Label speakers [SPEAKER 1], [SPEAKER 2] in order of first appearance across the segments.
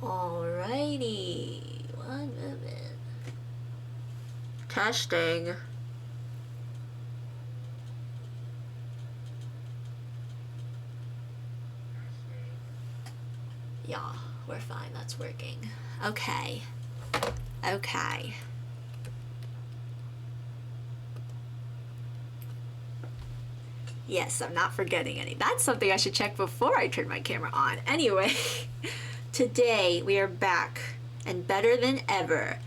[SPEAKER 1] Alrighty, 1 minute. Testing. Yeah, we're fine, that's working. Okay. Okay. Yes, I'm not forgetting any. That's something I should check before I turn my camera on. Anyway, today we are back and better than ever.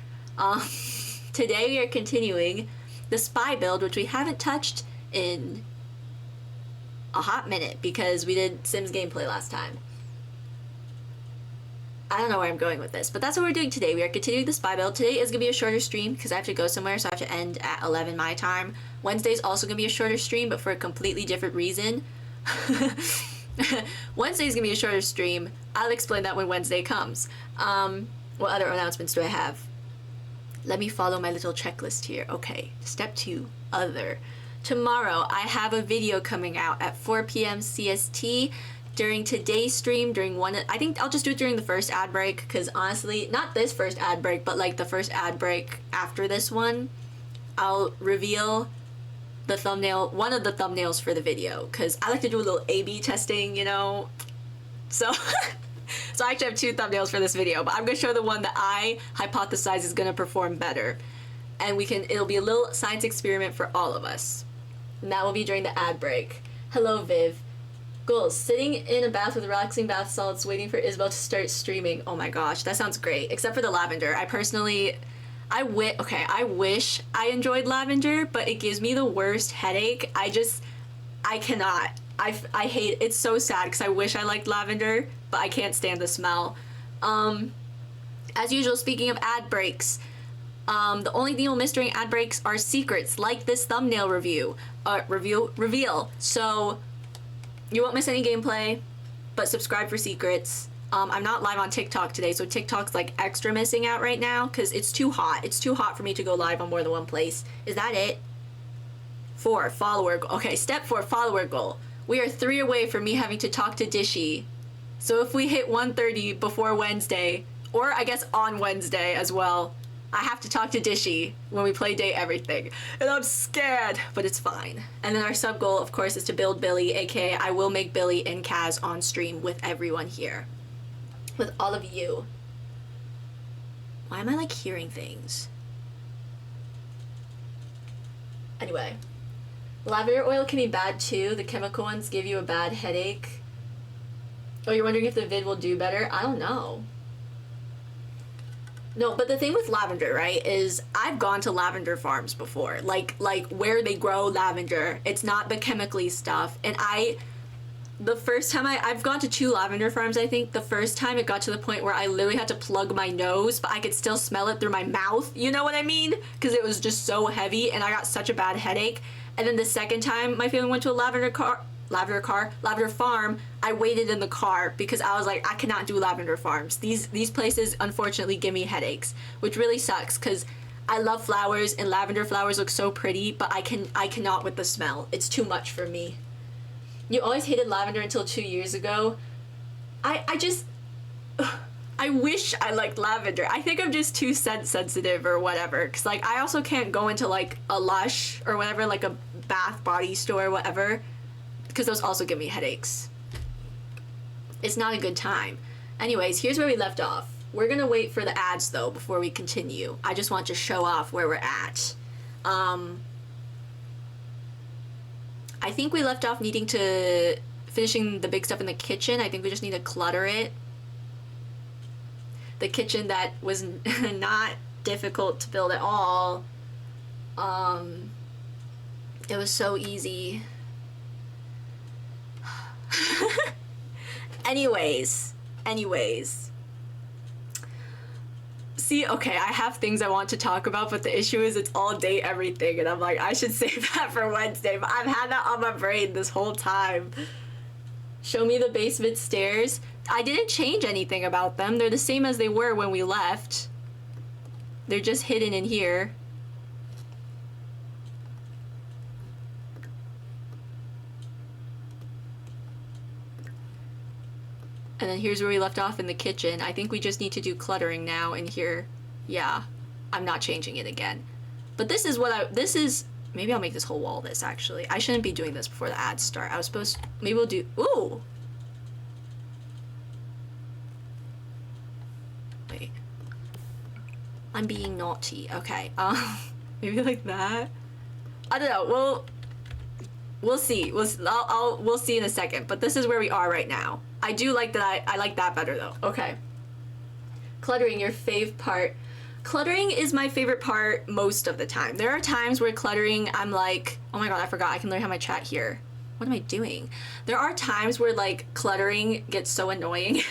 [SPEAKER 1] Today we are continuing the spy build, which we haven't touched in a hot minute because we did Sims gameplay last time. I don't know where I'm going with this, but that's what we're doing today. We are continuing the spy build. Today is going to be a shorter stream because I have to go somewhere, so I have to end at 11 my time. Wednesday is also going to be a shorter stream, but for a completely different reason. Wednesday is going to be a shorter stream. I'll explain that when Wednesday comes. What other announcements do I have? Let me follow my little checklist here. Okay, step 2, other. Tomorrow, I have a video coming out at 4 p.m. CST. During today's stream, I think I'll just do it during the first ad break, because honestly, not this first ad break, but like the first ad break after this one, I'll reveal the thumbnail, one of the thumbnails for the video, because I like to do a little A/B testing, you know, so so I actually have 2 thumbnails for this video, but I'm going to show the one that I hypothesize is going to perform better, and it'll be a little science experiment for all of us, and that will be during the ad break. Hello, Viv. Goals: sitting in a bath with relaxing bath salts, waiting for Isabel to start streaming. Oh my gosh, that sounds great. Except for the lavender. I wish I enjoyed lavender, but it gives me the worst headache. I cannot. I hate it. It's so sad because I wish I liked lavender, but I can't stand the smell. As usual, speaking of ad breaks, the only thing you'll miss during ad breaks are secrets, like this thumbnail reveal. So you won't miss any gameplay, but subscribe for secrets. I'm not live on TikTok today, so TikTok's like extra missing out right now because it's too hot. It's too hot for me to go live on more than one place. Is that it? 4, follower goal. Okay, step 4, follower goal. We are 3 away from me having to talk to Dishy. So if we hit 130 before Wednesday, or I guess on Wednesday as well, I have to talk to Dishy when we play Date Everything. And I'm scared, but it's fine. And then our sub goal, of course, is to build Billy, aka I will make Billy and Kaz on stream with everyone here. With all of you. Why am I like hearing things? Anyway. Lavender oil can be bad too. The chemical ones give you a bad headache. Oh, you're wondering if the vid will do better? I don't know. No, but the thing with lavender, right, is I've gone to lavender farms before, like where they grow lavender. It's not the chemically stuff. And the first time I've gone to 2 lavender farms, I think. The first time it got to the point where I literally had to plug my nose, but I could still smell it through my mouth. You know what I mean? Because it was just so heavy and I got such a bad headache. And then the second time my family went to a lavender farm, I waited in the car because I was like, I cannot do lavender farms. These places unfortunately give me headaches, which really sucks because I love flowers and lavender flowers look so pretty, but I cannot with the smell. It's too much for me. You always hated lavender until 2 years ago. I wish I liked lavender. I think I'm just too scent sensitive or whatever. Cause like I also can't go into like a Lush or whatever, like a Bath Body Store or whatever, because those also give me headaches. It's not a good time. Anyways, here's where we left off. We're gonna wait for the ads though before we continue. I just want to show off where we're at. I think we left off needing to finishing the big stuff in the kitchen. I think we just need to clutter it. The kitchen that was not difficult to build at all. It was so easy. Anyways. See, okay, I have things I want to talk about, but the issue is it's all Date Everything, and I'm like, I should save that for Wednesday, but I've had that on my brain this whole time. Show me the basement stairs. I didn't change anything about them. They're the same as they were when we left. They're just hidden in here. And then here's where we left off in the kitchen. I think we just need to do cluttering now in here. Yeah, I'm not changing it again. But this is maybe I'll make this whole wall this, actually. I shouldn't be doing this before the ads start. I was supposed to, maybe we'll do, ooh. Wait. I'm being naughty. Okay, maybe like that. I don't know, we'll see. We'll see in a second, but this is where we are right now. I do like that, I like that better though. Okay. Cluttering, your fave part. Cluttering is my favorite part most of the time. There are times where cluttering, I'm like, oh my god, I forgot, I can learn how my chat here. What am I doing? There are times where like cluttering gets so annoying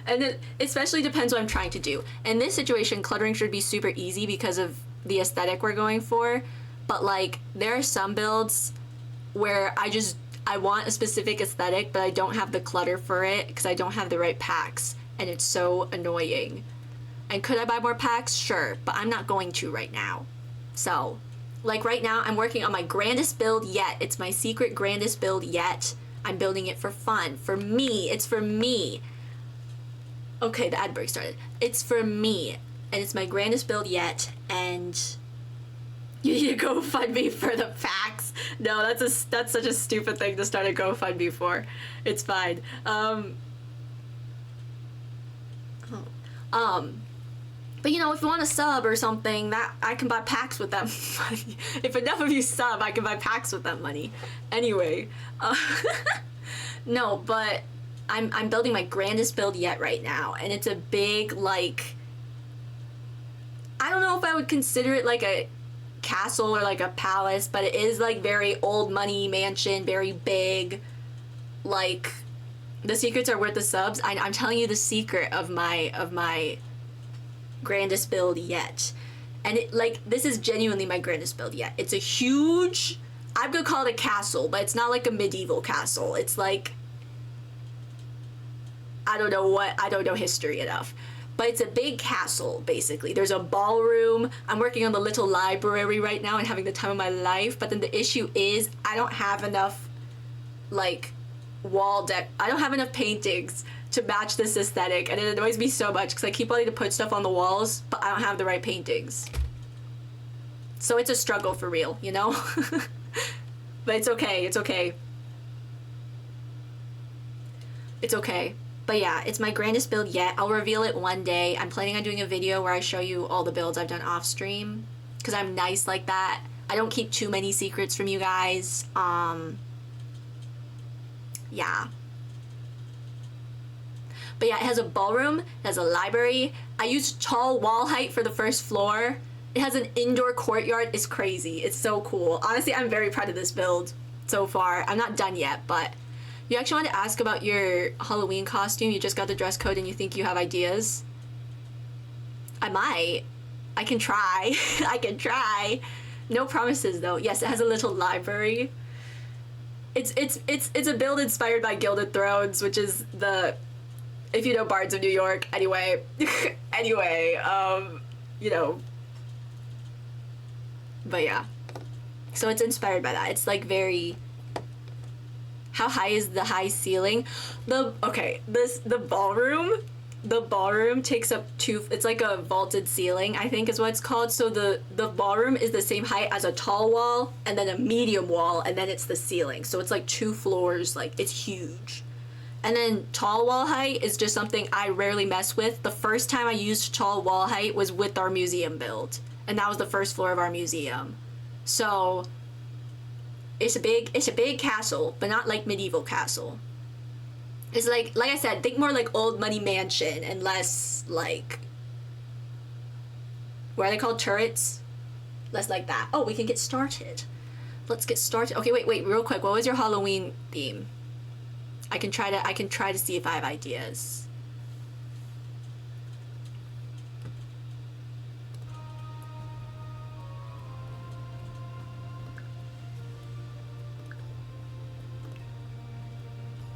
[SPEAKER 1] and it especially depends what I'm trying to do. In this situation, cluttering should be super easy because of the aesthetic we're going for, but like there are some builds where I want a specific aesthetic, but I don't have the clutter for it because I don't have the right packs, and it's so annoying. And could I buy more packs? Sure, but I'm not going to right now. So, like right now, I'm working on my grandest build yet. It's my secret grandest build yet. I'm building it for fun. For me. It's for me. Okay, the ad break started. It's for me. And it's my grandest build yet. And you need to GoFundMe for the packs. No, that's such a stupid thing to start a GoFundMe for. It's fine. But you know, if you want to sub or something, that I can buy packs with that money. If enough of you sub, I can buy packs with that money. Anyway, no, but I'm building my grandest build yet right now, and it's a big, like, I don't know if I would consider it like a castle or like a palace, but it is like very old money mansion, very big. Like, the secrets are worth the subs. I'm telling you the secret of my grandest build yet. And it, like, this is genuinely my grandest build yet. It's a huge, I'm gonna call it a castle, but it's not like a medieval castle. It's like, I don't know history enough. But it's a big castle, basically. There's a ballroom. I'm working on the little library right now and having the time of my life. But then the issue is I don't have enough, like, I don't have enough paintings to match this aesthetic, and it annoys me so much because I keep wanting to put stuff on the walls, but I don't have the right paintings. So it's a struggle for real, you know? But it's okay, it's okay. It's okay. But yeah, it's my grandest build yet. I'll reveal it one day. I'm planning on doing a video where I show you all the builds I've done off stream, because I'm nice like that. I don't keep too many secrets from you guys. Yeah. But yeah, it has a ballroom, it has a library. I used tall wall height for the first floor. It has an indoor courtyard. It's crazy. It's so cool. Honestly, I'm very proud of this build so far. I'm not done yet, but you actually want to ask about your Halloween costume. You just got the dress code and you think you have ideas? I might. I can try. I can try. No promises though. Yes, it has a little library. It's a build inspired by Gilded Thrones, which is the, if you know Bards of New York, anyway, you know, but yeah, so it's inspired by that. It's like very, how high is the high ceiling? The ballroom takes up it's like a vaulted ceiling, I think is what it's called. So the ballroom is the same height as a tall wall and then a medium wall, and then it's the ceiling. So it's like 2 floors, like it's huge. And then tall wall height is just something I rarely mess with. The first time I used tall wall height was with our museum build, and that was the first floor of our museum. So it's a big castle, but not like medieval castle. It's like I said, think more like old money mansion and less like, what are they called, turrets? Less like that. Oh, we can get started. Let's get started. Okay, wait, real quick. What was your Halloween theme? I can try to see if I have ideas.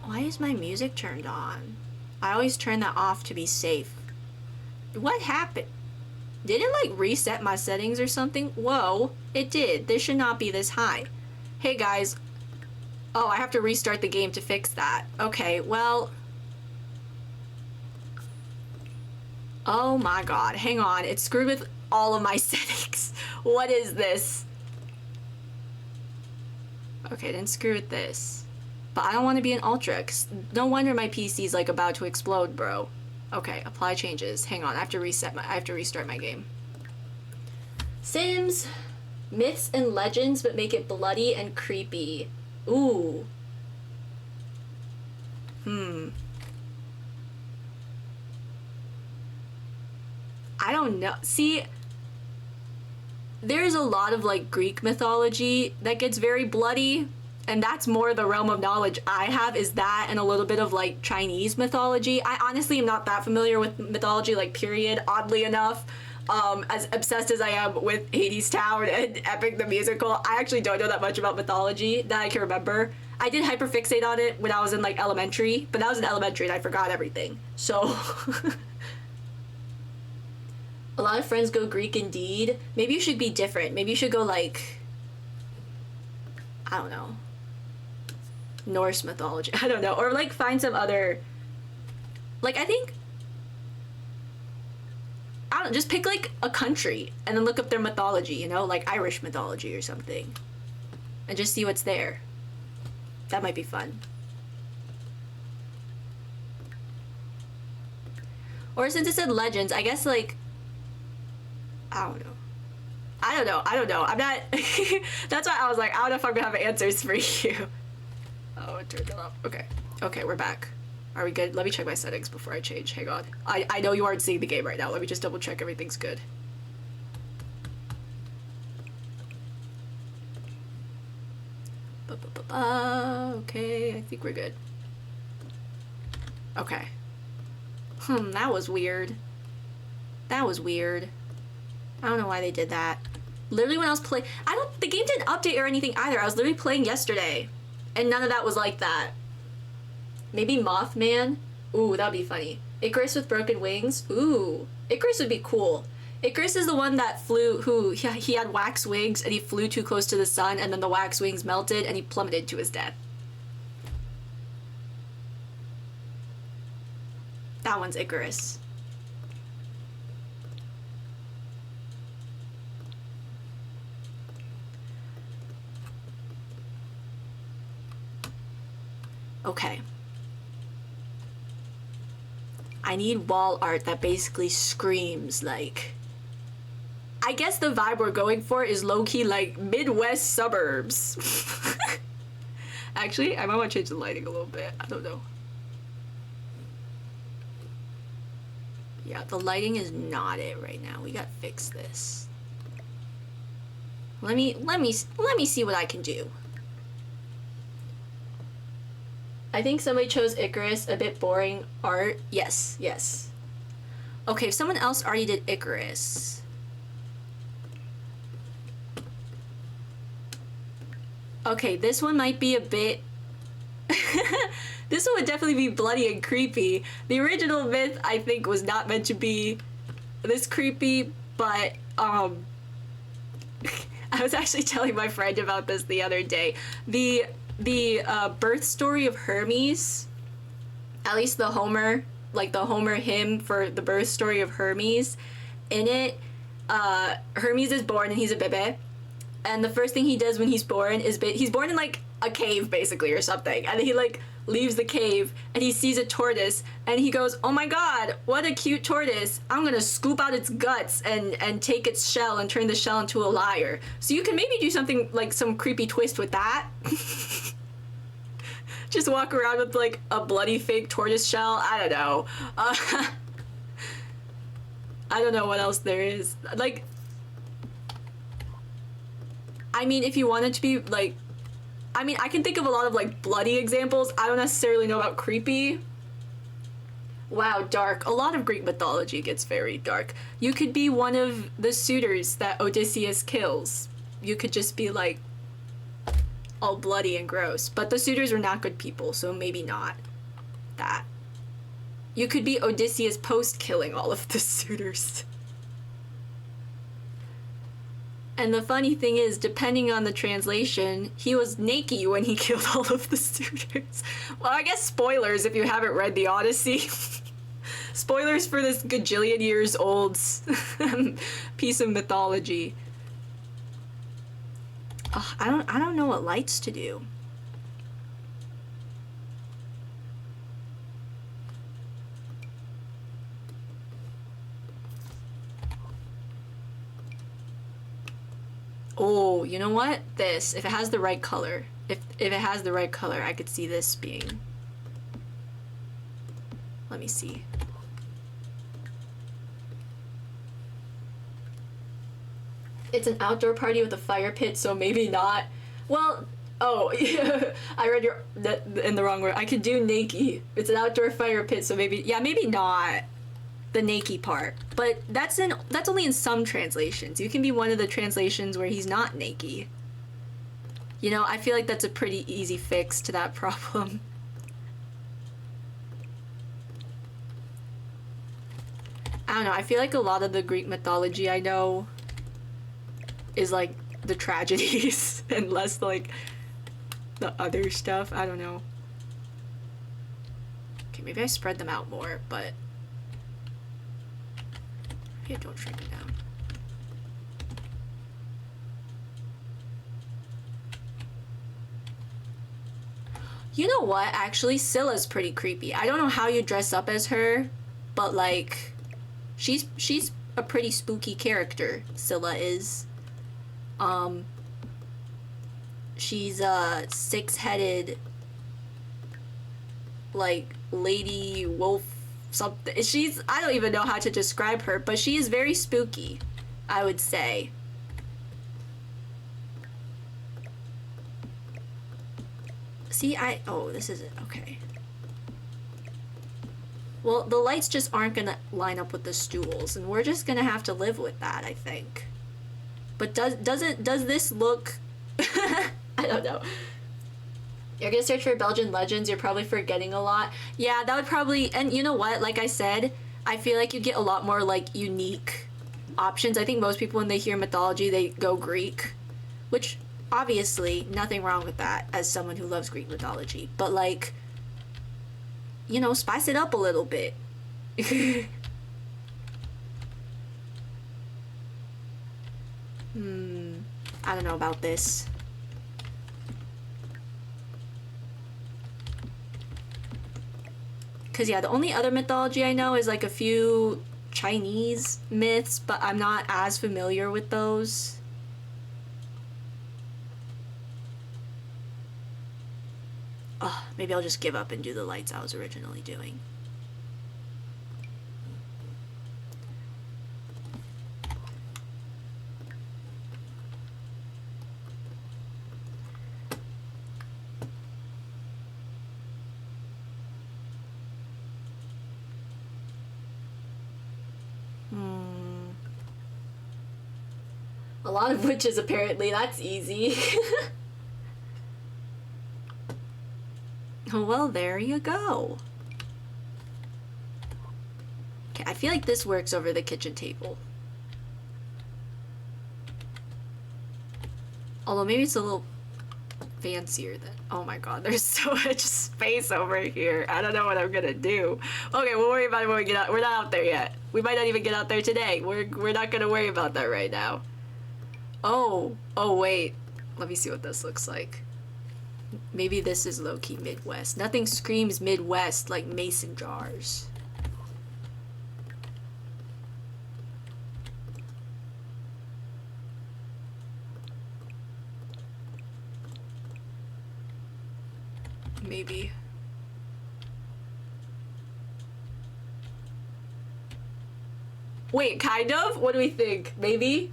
[SPEAKER 1] Why is my music turned on? I always turn that off to be safe. What happened? Did it like reset my settings or something? Whoa, it did. This should not be this high. Hey guys. Oh, I have to restart the game to fix that. Okay, well, Oh my god, hang on. It's screwed with all of my settings. What is this? Okay, then screw with this. But I don't want to be an Ultra, 'cause no wonder my PC's like about to explode, bro. Okay, apply changes. Hang on, I have to restart my game. Sims, myths and legends, but make it bloody and creepy. Ooh. I don't know. See, there's a lot of like Greek mythology that gets very bloody, and that's more the realm of knowledge I have, is that and a little bit of like Chinese mythology. I honestly am not that familiar with mythology, like, period, oddly enough. As obsessed as I am with Hades Town and Epic the Musical, I actually don't know that much about mythology that I can remember. I did hyperfixate on it when I was in like elementary, but that was in elementary and I forgot everything. So a lot of friends go Greek indeed. Maybe you should be different. Maybe you should go like, I don't know, Norse mythology. I don't know. Or like find some other, like, I think, I don't know, just pick like a country and then look up their mythology, you know, like Irish mythology or something, and just see what's there. That might be fun. Or since it said legends, I guess like, I don't know. I'm not, that's why I was like, I don't know if I'm gonna have answers for you. Oh, it turned it off. Okay, we're back. Are we good? Let me check my settings before I change. Hang on. I know you aren't seeing the game right now. Let me just double check everything's good. Okay, I think we're good. Okay. That was weird. That was weird. I don't know why they did that. Literally when I was playing, the game didn't update or anything either. I was literally playing yesterday, and none of that was like that. Maybe Mothman? Ooh, that'd be funny. Icarus with broken wings? Ooh, Icarus would be cool. Icarus is the one that flew, he had wax wings and he flew too close to the sun, and then the wax wings melted and he plummeted to his death. That one's Icarus. Okay. I need wall art that basically screams like, I guess the vibe we're going for is low-key like Midwest suburbs. Actually, I might want to change the lighting a little bit. I don't know. Yeah, the lighting is not it right now. We gotta fix this. Let me see what I can do. I think somebody chose Icarus, a bit boring art. Yes. Okay, if someone else already did Icarus. Okay, this one might be a bit... This one would definitely be bloody and creepy. The original myth, I think, was not meant to be this creepy, but, I was actually telling my friend about this the other day. The birth story of Hermes, at least the Homer hymn for the birth story of Hermes, in it, Hermes is born and he's a bebe, and the first thing he does when he's born is he's born in like a cave basically or something, and then he like leaves the cave and he sees a tortoise and he goes, oh my god, what a cute tortoise, I'm gonna scoop out its guts and take its shell and turn the shell into a lyre. So you can maybe do something like some creepy twist with that. Just walk around with like a bloody fake tortoise shell. I don't know. I don't know what else there is. Like, I mean, if you wanted to be like, I mean, I can think of a lot of like bloody examples. I don't necessarily know about creepy. Wow, dark. A lot of Greek mythology gets very dark. You could be one of the suitors that Odysseus kills. You could just be like all bloody and gross. But the suitors were not good people, so maybe not that. You could be Odysseus post-killing all of the suitors. And the funny thing is, depending on the translation, he was naked when he killed all of the suitors. Well, I guess spoilers if you haven't read the Odyssey. Spoilers for this gajillion years old piece of mythology. Ugh, I don't know what lights to do. Oh, you know what? This, if it has the right color. If it has the right color, I could see this being... Let me see. It's an outdoor party with a fire pit, so maybe not. Well, oh, I read in the wrong word. I could do naked. It's an outdoor fire pit, so maybe, yeah, maybe not the naked part. But that's only in some translations. You can be one of the translations where he's not naked. You know, I feel like that's a pretty easy fix to that problem. I don't know, I feel like a lot of the Greek mythology I know is like the tragedies and less like the other stuff. I don't know. Okay, maybe I spread them out more, but yeah, don't shrink them down. You know what? Actually, Scylla's pretty creepy. I don't know how you dress up as her, but like she's a pretty spooky character. Scylla is. She's a six-headed like lady wolf something. I don't even know how to describe her, but she is very spooky, I would say. See, oh, this isn't okay. Well, the lights just aren't gonna line up with the stools, and we're just gonna have to live with that, I think. But does this look... I don't know. You're gonna search for Belgian legends, you're probably forgetting a lot. Yeah, that would probably... And you know what? Like I said, I feel like you get a lot more, like, unique options. I think most people, when they hear mythology, they go Greek. Which, obviously, nothing wrong with that as someone who loves Greek mythology. But, like, you know, spice it up a little bit. I don't know about this. Because, yeah, the only other mythology I know is, like, a few Chinese myths, but I'm not as familiar with those. Oh, maybe I'll just give up and do the lights I was originally doing. A lot of witches, apparently. That's easy. Well, there you go. Okay, I feel like this works over the kitchen table. Although maybe it's a little fancier than... Oh my god, there's so much space over here. I don't know what I'm gonna do. Okay, we'll worry about it when we get out. We're not out there yet. We might not even get out there today. We're not gonna worry about that right now. Oh wait. Let me see what this looks like. Maybe this is low-key Midwest. Nothing screams Midwest like mason jars. Maybe. Wait, kind of? What do we think? Maybe?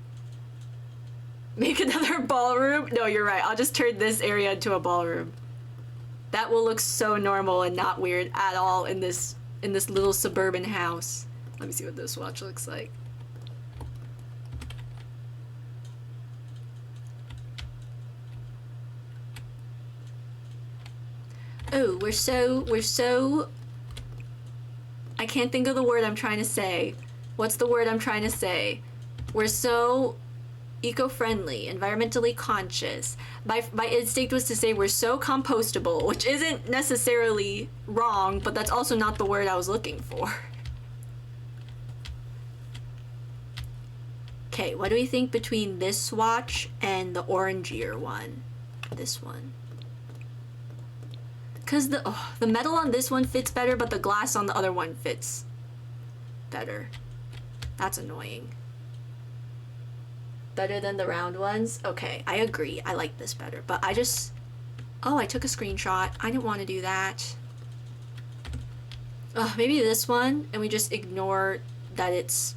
[SPEAKER 1] Make another ballroom? No, you're right. I'll just turn this area into a ballroom. That will look so normal and not weird at all in this little suburban house. Let me see what this watch looks like. Oh, we're so... I can't think of the word I'm trying to say. What's the word I'm trying to say? We're so eco-friendly, environmentally conscious. My instinct was to say we're so compostable, which isn't necessarily wrong, but that's also not the word I was looking for. Okay, what do we think between this swatch and the orangier one? This one. Because the metal on this one fits better, but the glass on the other one fits better. That's annoying. Better than the round ones? Okay, I agree. I like this better. But I just... Oh, I took a screenshot. I didn't want to do that. Maybe this one, and we just ignore that it's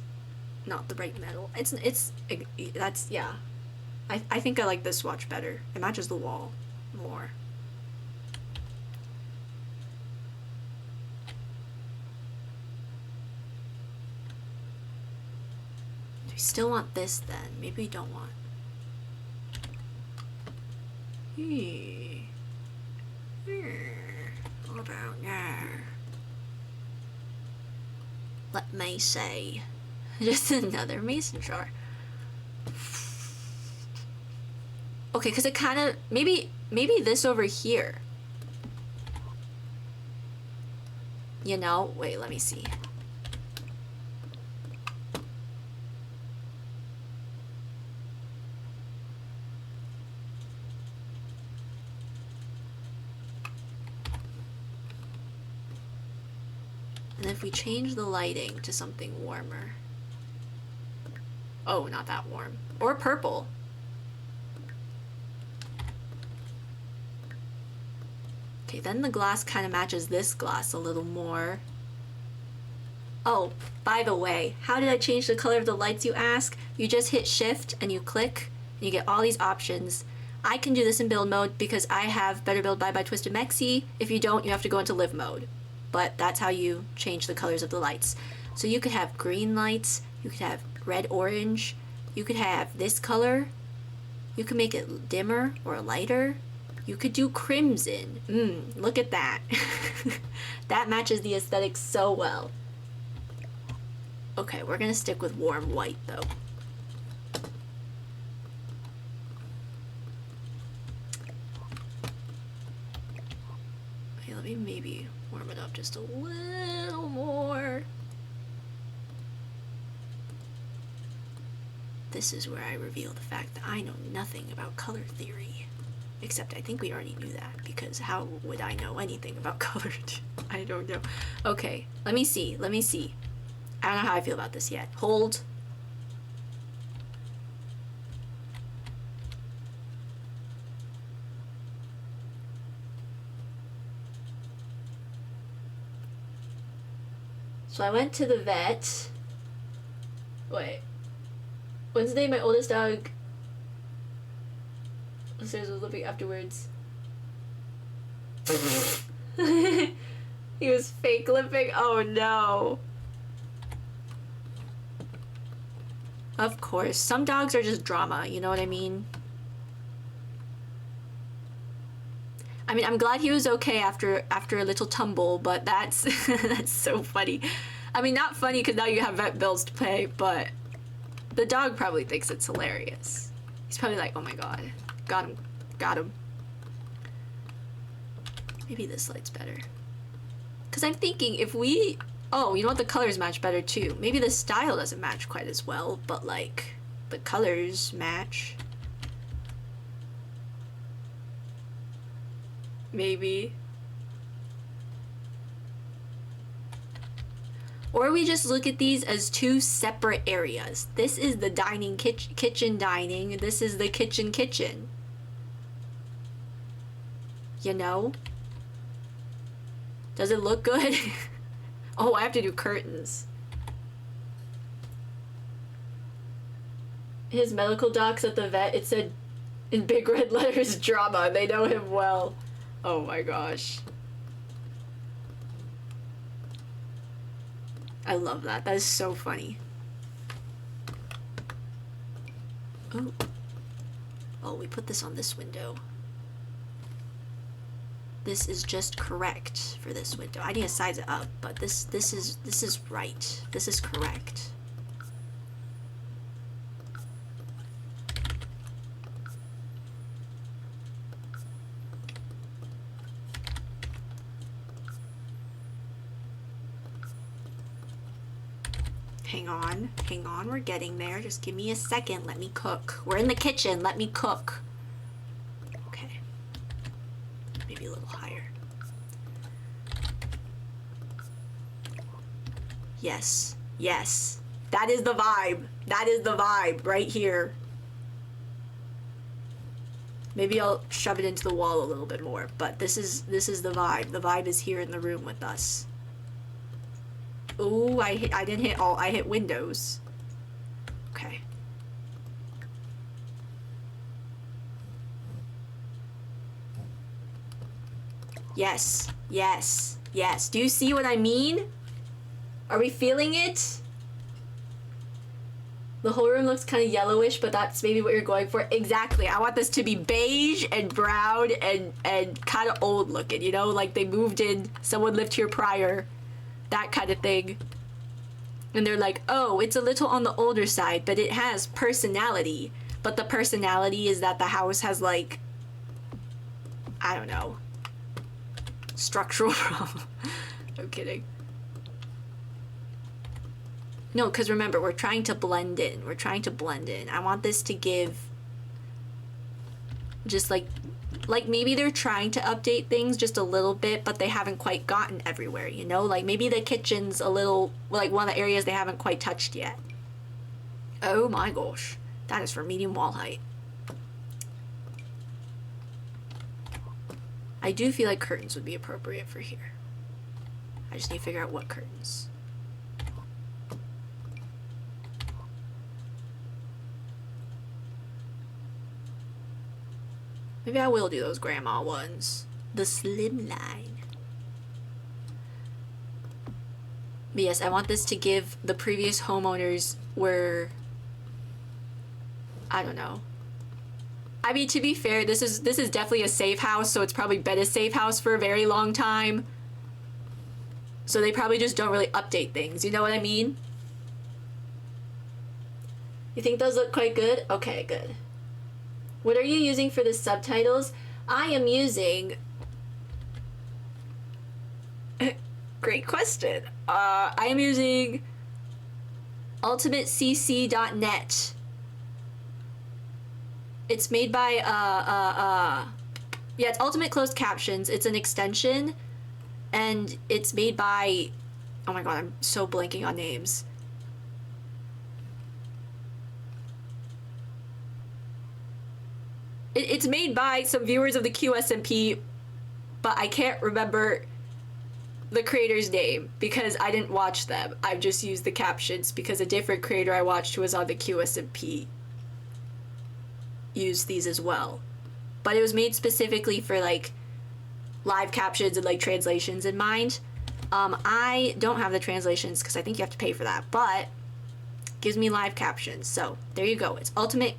[SPEAKER 1] not the right metal. That's, yeah. I think I like this swatch better. It matches the wall more. Do we still want this then? Maybe we don't want. What about now? Let me say. Just another mason jar. Okay, because it kind of... Maybe this over here. You know? Wait, let me see. And if we change the lighting to something warmer. Oh, not that warm. Or purple. Okay, then the glass kind of matches this glass a little more. Oh, by the way, how did I change the color of the lights, you ask? You just hit shift and you click and you get all these options. I can do this in build mode because I have Better Build by Twisted Mexi. If you don't, you have to go into live mode. But that's how you change the colors of the lights. So you could have green lights, you could have red orange, you could have this color, you could make it dimmer or lighter, you could do crimson. Look at that. That matches the aesthetic so well. Okay, we're gonna stick with warm white though. Okay, let me maybe warm it up just a little more. This is where I reveal the fact that I know nothing about color theory. Except I think we already knew that, because how would I know anything about color? I don't know. Okay, let me see. I don't know how I feel about this yet. Hold. So I went to the vet. Wait. Wednesday, my oldest dog upstairs was lipping afterwards. He was fake lipping? Oh no. Of course. Some dogs are just drama, you know what I mean? I mean, I'm glad he was okay after a little tumble, but that's that's so funny. I mean, not funny because now you have vet bills to pay, but the dog probably thinks it's hilarious. He's probably like, oh my god, got him. Maybe this light's better. Because I'm thinking if we... Oh, you know what? The colors match better too. Maybe the style doesn't match quite as well, but like, the colors match. Maybe. Or we just look at these as two separate areas. This is the dining kitchen dining. This is the kitchen. You know? Does it look good? Oh, I have to do curtains. His medical docs at the vet, it said in big red letters, drama. They know him well. Oh my gosh. I love that. That is so funny. Oh. Oh, we put this on this window. This is just correct for this window. I need to size it up, but this is right. This is correct. Hang on, we're getting there. Just give me a second, let me cook. We're in the kitchen, let me cook. Okay. Maybe a little higher. Yes, yes. That is the vibe. That is the vibe right here. Maybe I'll shove it into the wall a little bit more, but this is the vibe. The vibe is here in the room with us. Ooh, I didn't hit all, I hit windows. Okay. Yes, yes, yes. Do you see what I mean? Are we feeling it? The whole room looks kind of yellowish, but that's maybe what you're going for. Exactly. I want this to be beige and brown and kind of old looking, you know? Like they moved in, someone lived here prior. That kind of thing. And they're like, oh, it's a little on the older side, but it has personality. But the personality is that the house has like, I don't know, structural problem. I'm kidding. No, because remember, we're trying to blend in. We're trying to blend in. I want this to give just like maybe they're trying to update things just a little bit, but they haven't quite gotten everywhere, you know? Like maybe the kitchen's a little, like one of the areas they haven't quite touched yet. Oh my gosh. That is for medium wall height. I do feel like curtains would be appropriate for here. I just need to figure out what curtains. Maybe I will do those grandma ones. The slim line. But yes, I want this to give the previous homeowners were, I don't know. I mean, to be fair, this is definitely a safe house, so it's probably been a safe house for a very long time. So they probably just don't really update things, you know what I mean? You think those look quite good? Okay, good. What are you using for the subtitles? I am using... Great question. I am using ultimatecc.net. It's made by, yeah, it's Ultimate Closed Captions. It's an extension, and it's made by, oh my god, I'm so blanking on names. It's made by some viewers of the QSMP, but I can't remember the creator's name because I didn't watch them. I've just used the captions because a different creator I watched who was on the QSMP used these as well. But it was made specifically for like live captions and like translations in mind. I don't have the translations because I think you have to pay for that, but it gives me live captions. So there you go. It's Ultimate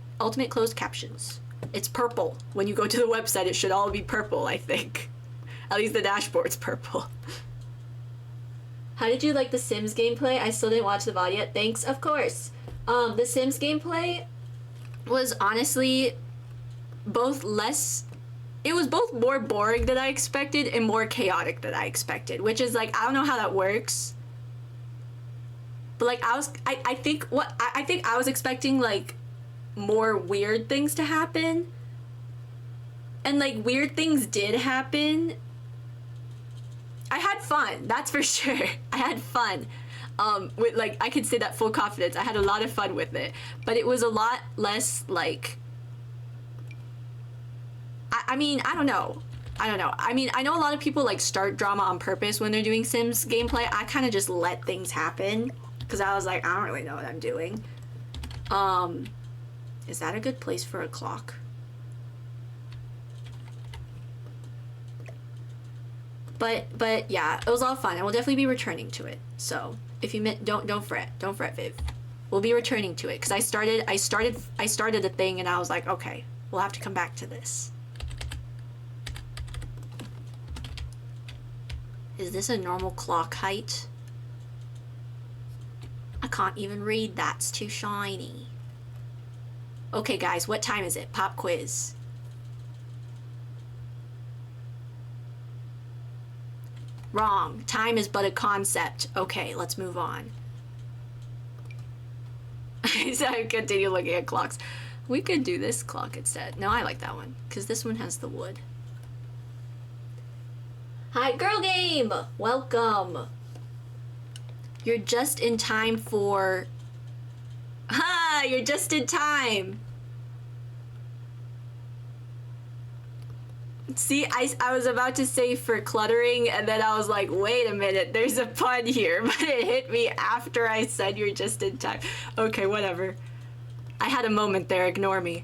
[SPEAKER 1] Closed Captions. It's purple. When you go to the website, it should all be purple, I think. At least the dashboard's purple. How did you like the Sims gameplay? I still didn't watch the VOD yet. Thanks, of course. The Sims gameplay was honestly both less... It was both more boring than I expected and more chaotic than I expected, which is like, I don't know how that works. But like, I think I was expecting like more weird things to happen, and like weird things did happen. I had fun, that's for sure. I had fun. With like, I could say that full confidence. I had a lot of fun with it, but it was a lot less like, I mean, I don't know. I mean, I know a lot of people like start drama on purpose when they're doing Sims gameplay. I kind of just let things happen because I was like, I don't really know what I'm doing. Is that a good place for a clock? But yeah, it was all fun. I will definitely be returning to it. So if you don't fret, Viv. We'll be returning to it because I started a thing and I was like, okay, we'll have to come back to this. Is this a normal clock height? I can't even read that. It's too shiny. Okay, guys, what time is it? Pop quiz. Wrong. Time is but a concept. Okay, let's move on. So I continue looking at clocks. We could do this clock instead. No, I like that one because this one has the wood. Hi, girl game! Welcome. You're just in time for... Ha! You're just in time! See, I was about to say for cluttering, and then I was like, wait a minute, there's a pun here, but it hit me after I said you're just in time. Okay, whatever. I had a moment there, ignore me.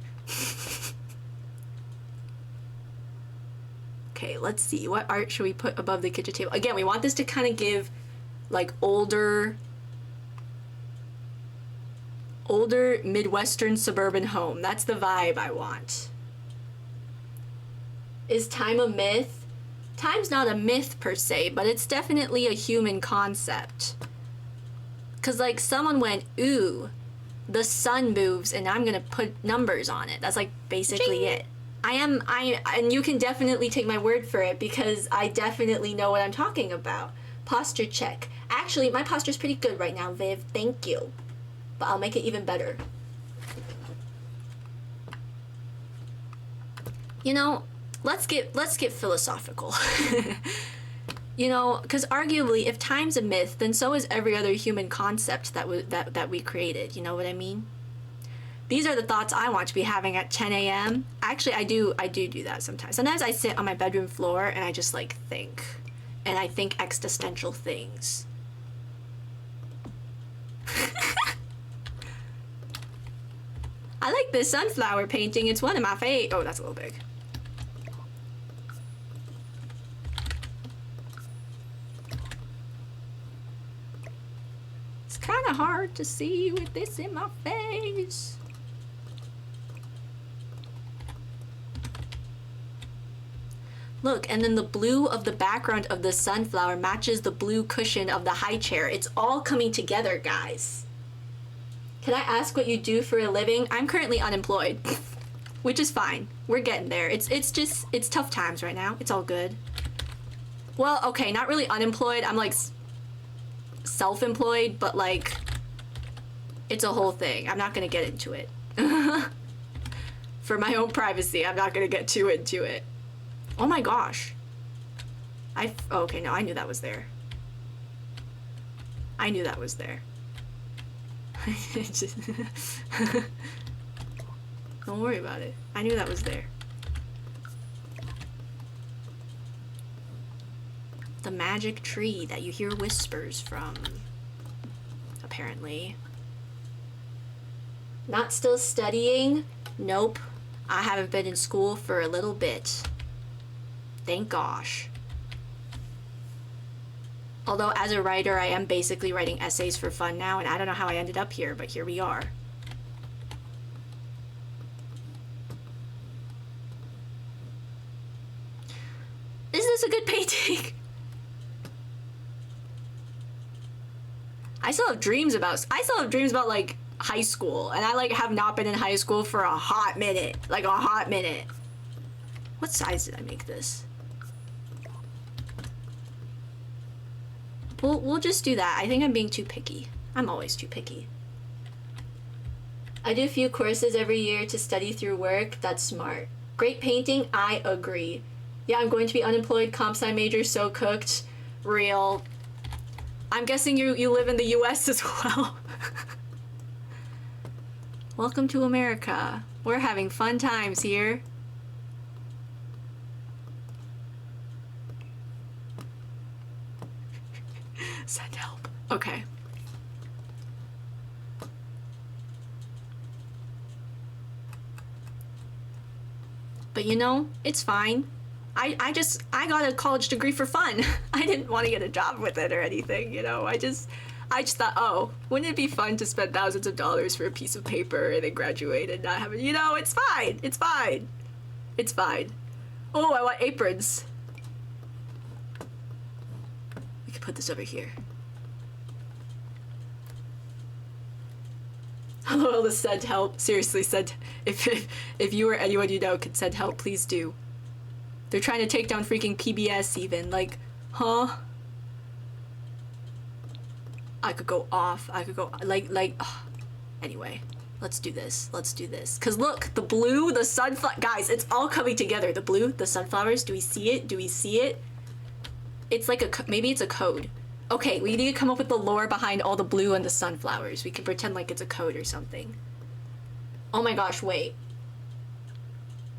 [SPEAKER 1] Okay, let's see. What art should we put above the kitchen table? Again, we want this to kind of give, like, older Midwestern suburban home. That's the vibe I want. Is time a myth? Time's not a myth per se, but it's definitely a human concept. Cause like someone went, ooh, the sun moves and I'm gonna put numbers on it. That's like basically Ching. It. And you can definitely take my word for it because I definitely know what I'm talking about. Posture check. Actually, my posture's pretty good right now, Viv. Thank you. But I'll make it even better. You know, let's get philosophical. You know, because arguably, if time's a myth, then so is every other human concept that we created. You know what I mean? These are the thoughts I want to be having at 10 a.m. Actually, I do that sometimes. Sometimes I sit on my bedroom floor and I just like think, and I think existential things. I like this sunflower painting. It's one of my favorite. Oh, that's a little big. It's kind of hard to see with this in my face. Look, and then the blue of the background of the sunflower matches the blue cushion of the high chair. It's all coming together, guys. Can I ask what you do for a living? I'm currently unemployed, which is fine. We're getting there. It's tough times right now. It's all good. Well, okay, not really unemployed. I'm like self-employed, but like it's a whole thing. I'm not gonna get into it. For my own privacy, I'm not gonna get too into it. Oh my gosh. Okay, no, I knew that was there. I knew that was there. Don't worry about it. I knew that was there. The magic tree that you hear whispers from. Apparently. Not still studying? Nope. I haven't been in school for a little bit. Thank gosh. Although as a writer, I am basically writing essays for fun now, and I don't know how I ended up here, but here we are. Is this a good painting? I still have dreams about like high school, and I like have not been in high school for a hot minute. Like a hot minute. What size did I make this? We'll just do that. I think I'm being too picky. I'm always too picky. I do a few courses every year to study through work. That's smart. Great painting. I agree. Yeah, I'm going to be unemployed. Comp sci major. So cooked. Real. I'm guessing you live in the US as well. Welcome to America. We're having fun times here. Send help. Okay. But you know, it's fine. I got a college degree for fun. I didn't want to get a job with it or anything, you know. I just thought, oh, wouldn't it be fun to spend thousands of dollars for a piece of paper and then graduate and not have it, you know, it's fine. It's fine. It's fine. Oh, I want aprons. We could put this over here. Hello, the send help. Seriously, send if you or anyone you know could send help, please do. They're trying to take down freaking PBS even. Like, huh? I could go off. I could go like ugh. Anyway, let's do this. Let's do this. Because look, the blue, the sunflower... Guys, it's all coming together. The blue, the sunflowers. Do we see it? Do we see it? It's like a... Maybe it's a code. Okay, we need to come up with the lore behind all the blue and the sunflowers. We can pretend like it's a code or something. Oh my gosh, wait.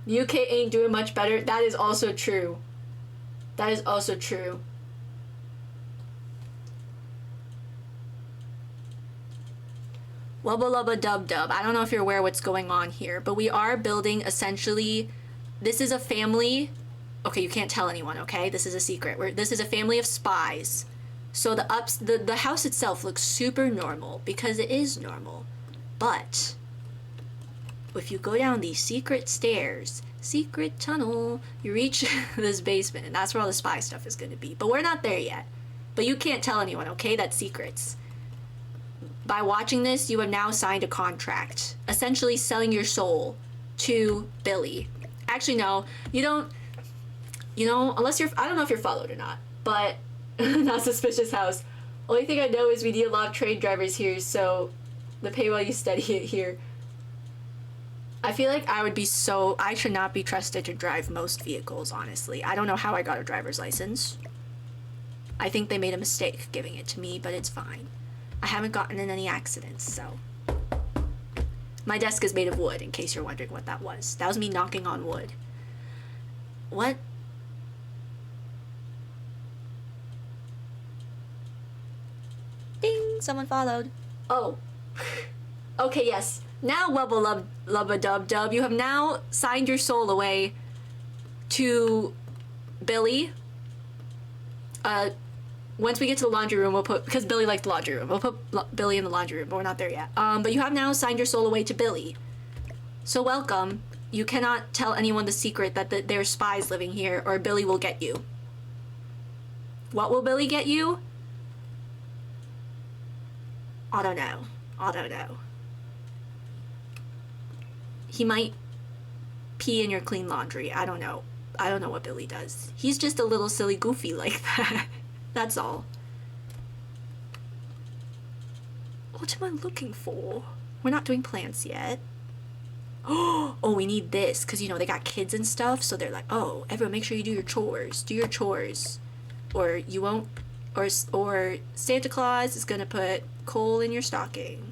[SPEAKER 1] UK ain't doing much better. That is also true. That is also true. Wubba lubba dub dub. I don't know if you're aware what's going on here, but we are building essentially... This is a family... Okay, you can't tell anyone, okay? This is a secret. This is a family of spies. So the house itself looks super normal, because it is normal. But... if you go down these secret stairs, secret tunnel, you reach this basement, and that's where all the spy stuff is going to be. But we're not there yet. But you can't tell anyone, okay? That's secrets. By watching this, you have now signed a contract, essentially selling your soul to Billy. Actually, no, you don't, unless you're, I don't know if you're followed or not, but not suspicious house. Only thing I know is we need a lot of train drivers here, so the pay while you study it here. I feel like I should not be trusted to drive most vehicles, honestly. I don't know how I got a driver's license. I think they made a mistake giving it to me, but it's fine. I haven't gotten in any accidents, so. My desk is made of wood, in case you're wondering what that was. That was me knocking on wood. What? Ding! Someone followed. Oh. Okay, yes. Now, Wubba Lubba Dub Dub, you have now signed your soul away to Billy. Once we get to the laundry room, we'll put... Because Billy liked the laundry room. We'll put Billy in the laundry room, but we're not there yet. But you have now signed your soul away to Billy. So welcome. You cannot tell anyone the secret that there are spies living here, or Billy will get you. What will Billy get you? I don't know. I don't know. He might pee in your clean laundry. I don't know. I don't know what Billy does. He's just a little silly goofy like that. That's all. What am I looking for? We're not doing plants yet. Oh, we need this. Because, they got kids and stuff. So they're like, oh, everyone make sure you do your chores. Do your chores. Or you won't... Or Santa Claus is going to put coal in your stocking.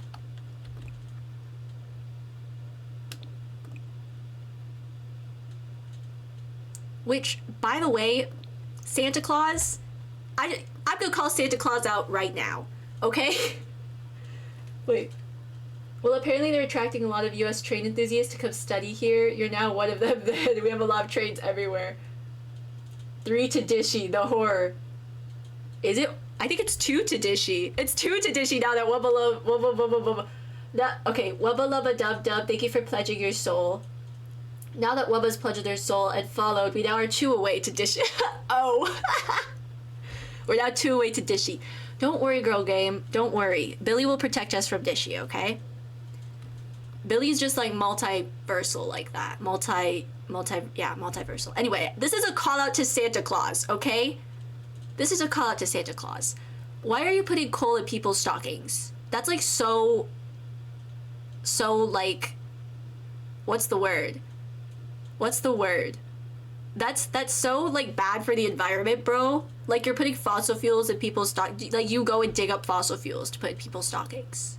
[SPEAKER 1] Which, by the way, Santa Claus... I'm gonna call Santa Claus out right now, okay? Wait. Well, apparently they're attracting a lot of US train enthusiasts to come study here. You're now one of them then. We have a lot of trains everywhere. 3 to Dishy, the horror. Is it? I think it's 2 to Dishy. It's 2 to Dishy now that okay, Wubba Lubba Dub Dub, thank you for pledging your soul. Now that Wubba's pledged their soul and followed, we now are 2 away to Dishy. Oh. We're now 2 away to Dishy. Don't worry, girl game. Don't worry. Billy will protect us from Dishy, okay? Billy's just like multiversal like that. Multiversal. Anyway, this is a call out to Santa Claus, okay? This is a call out to Santa Claus. Why are you putting coal in people's stockings? That's like so like, what's the word? What's the word? That's so like bad for the environment, bro. Like you're putting fossil fuels in people's like you go and dig up fossil fuels to put in people's stockings.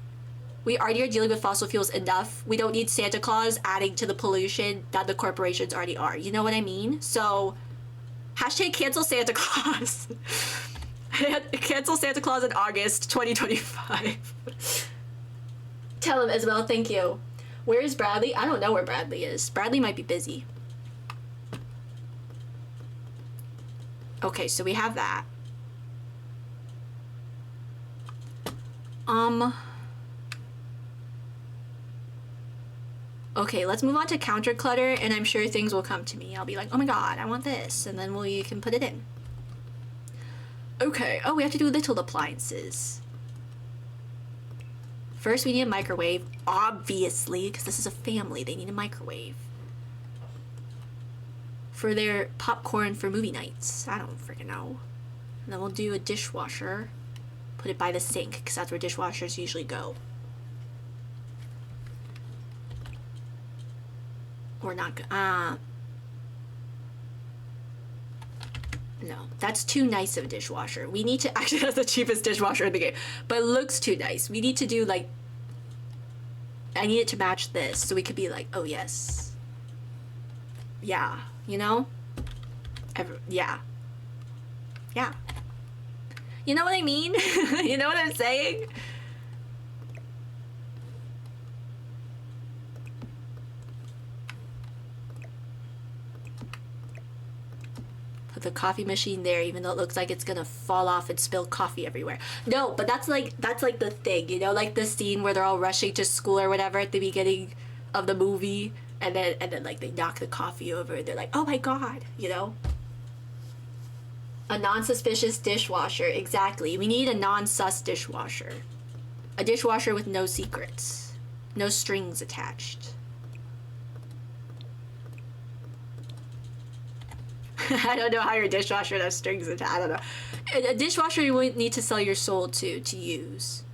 [SPEAKER 1] We already are dealing with fossil fuels enough. We don't need Santa Claus adding to the pollution that the corporations already are. You know what I mean? So, hashtag cancel Santa Claus. Cancel Santa Claus in August 2025. Tell him as well, thank you. Where is Bradley? I don't know where Bradley is. Bradley might be busy. Okay, so we have that. Okay, let's move on to counter clutter, and I'm sure things will come to me. I'll be like, oh my god, I want this, and then we can put it in. Okay, oh, we have to do little appliances. First, we need a microwave, obviously, because this is a family, they need a microwave. For their popcorn for movie nights. I don't freaking know. And then we'll do a dishwasher. Put it by the sink, because that's where dishwashers usually go. Or not, no, that's too nice of a dishwasher. We need to, actually that's the cheapest dishwasher in the game, but it looks too nice. We need to do like, I need it to match this so we could be like, oh yes. Yeah, you know? Yeah. Yeah. You know what I mean? You know what I'm saying? Put the coffee machine there, even though it looks like it's gonna fall off and spill coffee everywhere. No, but that's like the thing, you know, like the scene where they're all rushing to school or whatever at the beginning of the movie, and then like they knock the coffee over and they're like, oh my god, you know? A non-suspicious dishwasher, exactly. We need a non-sus dishwasher. A dishwasher with no secrets. No strings attached. I don't know how your dishwasher has strings attached. I don't know. A dishwasher you would need to sell your soul to use.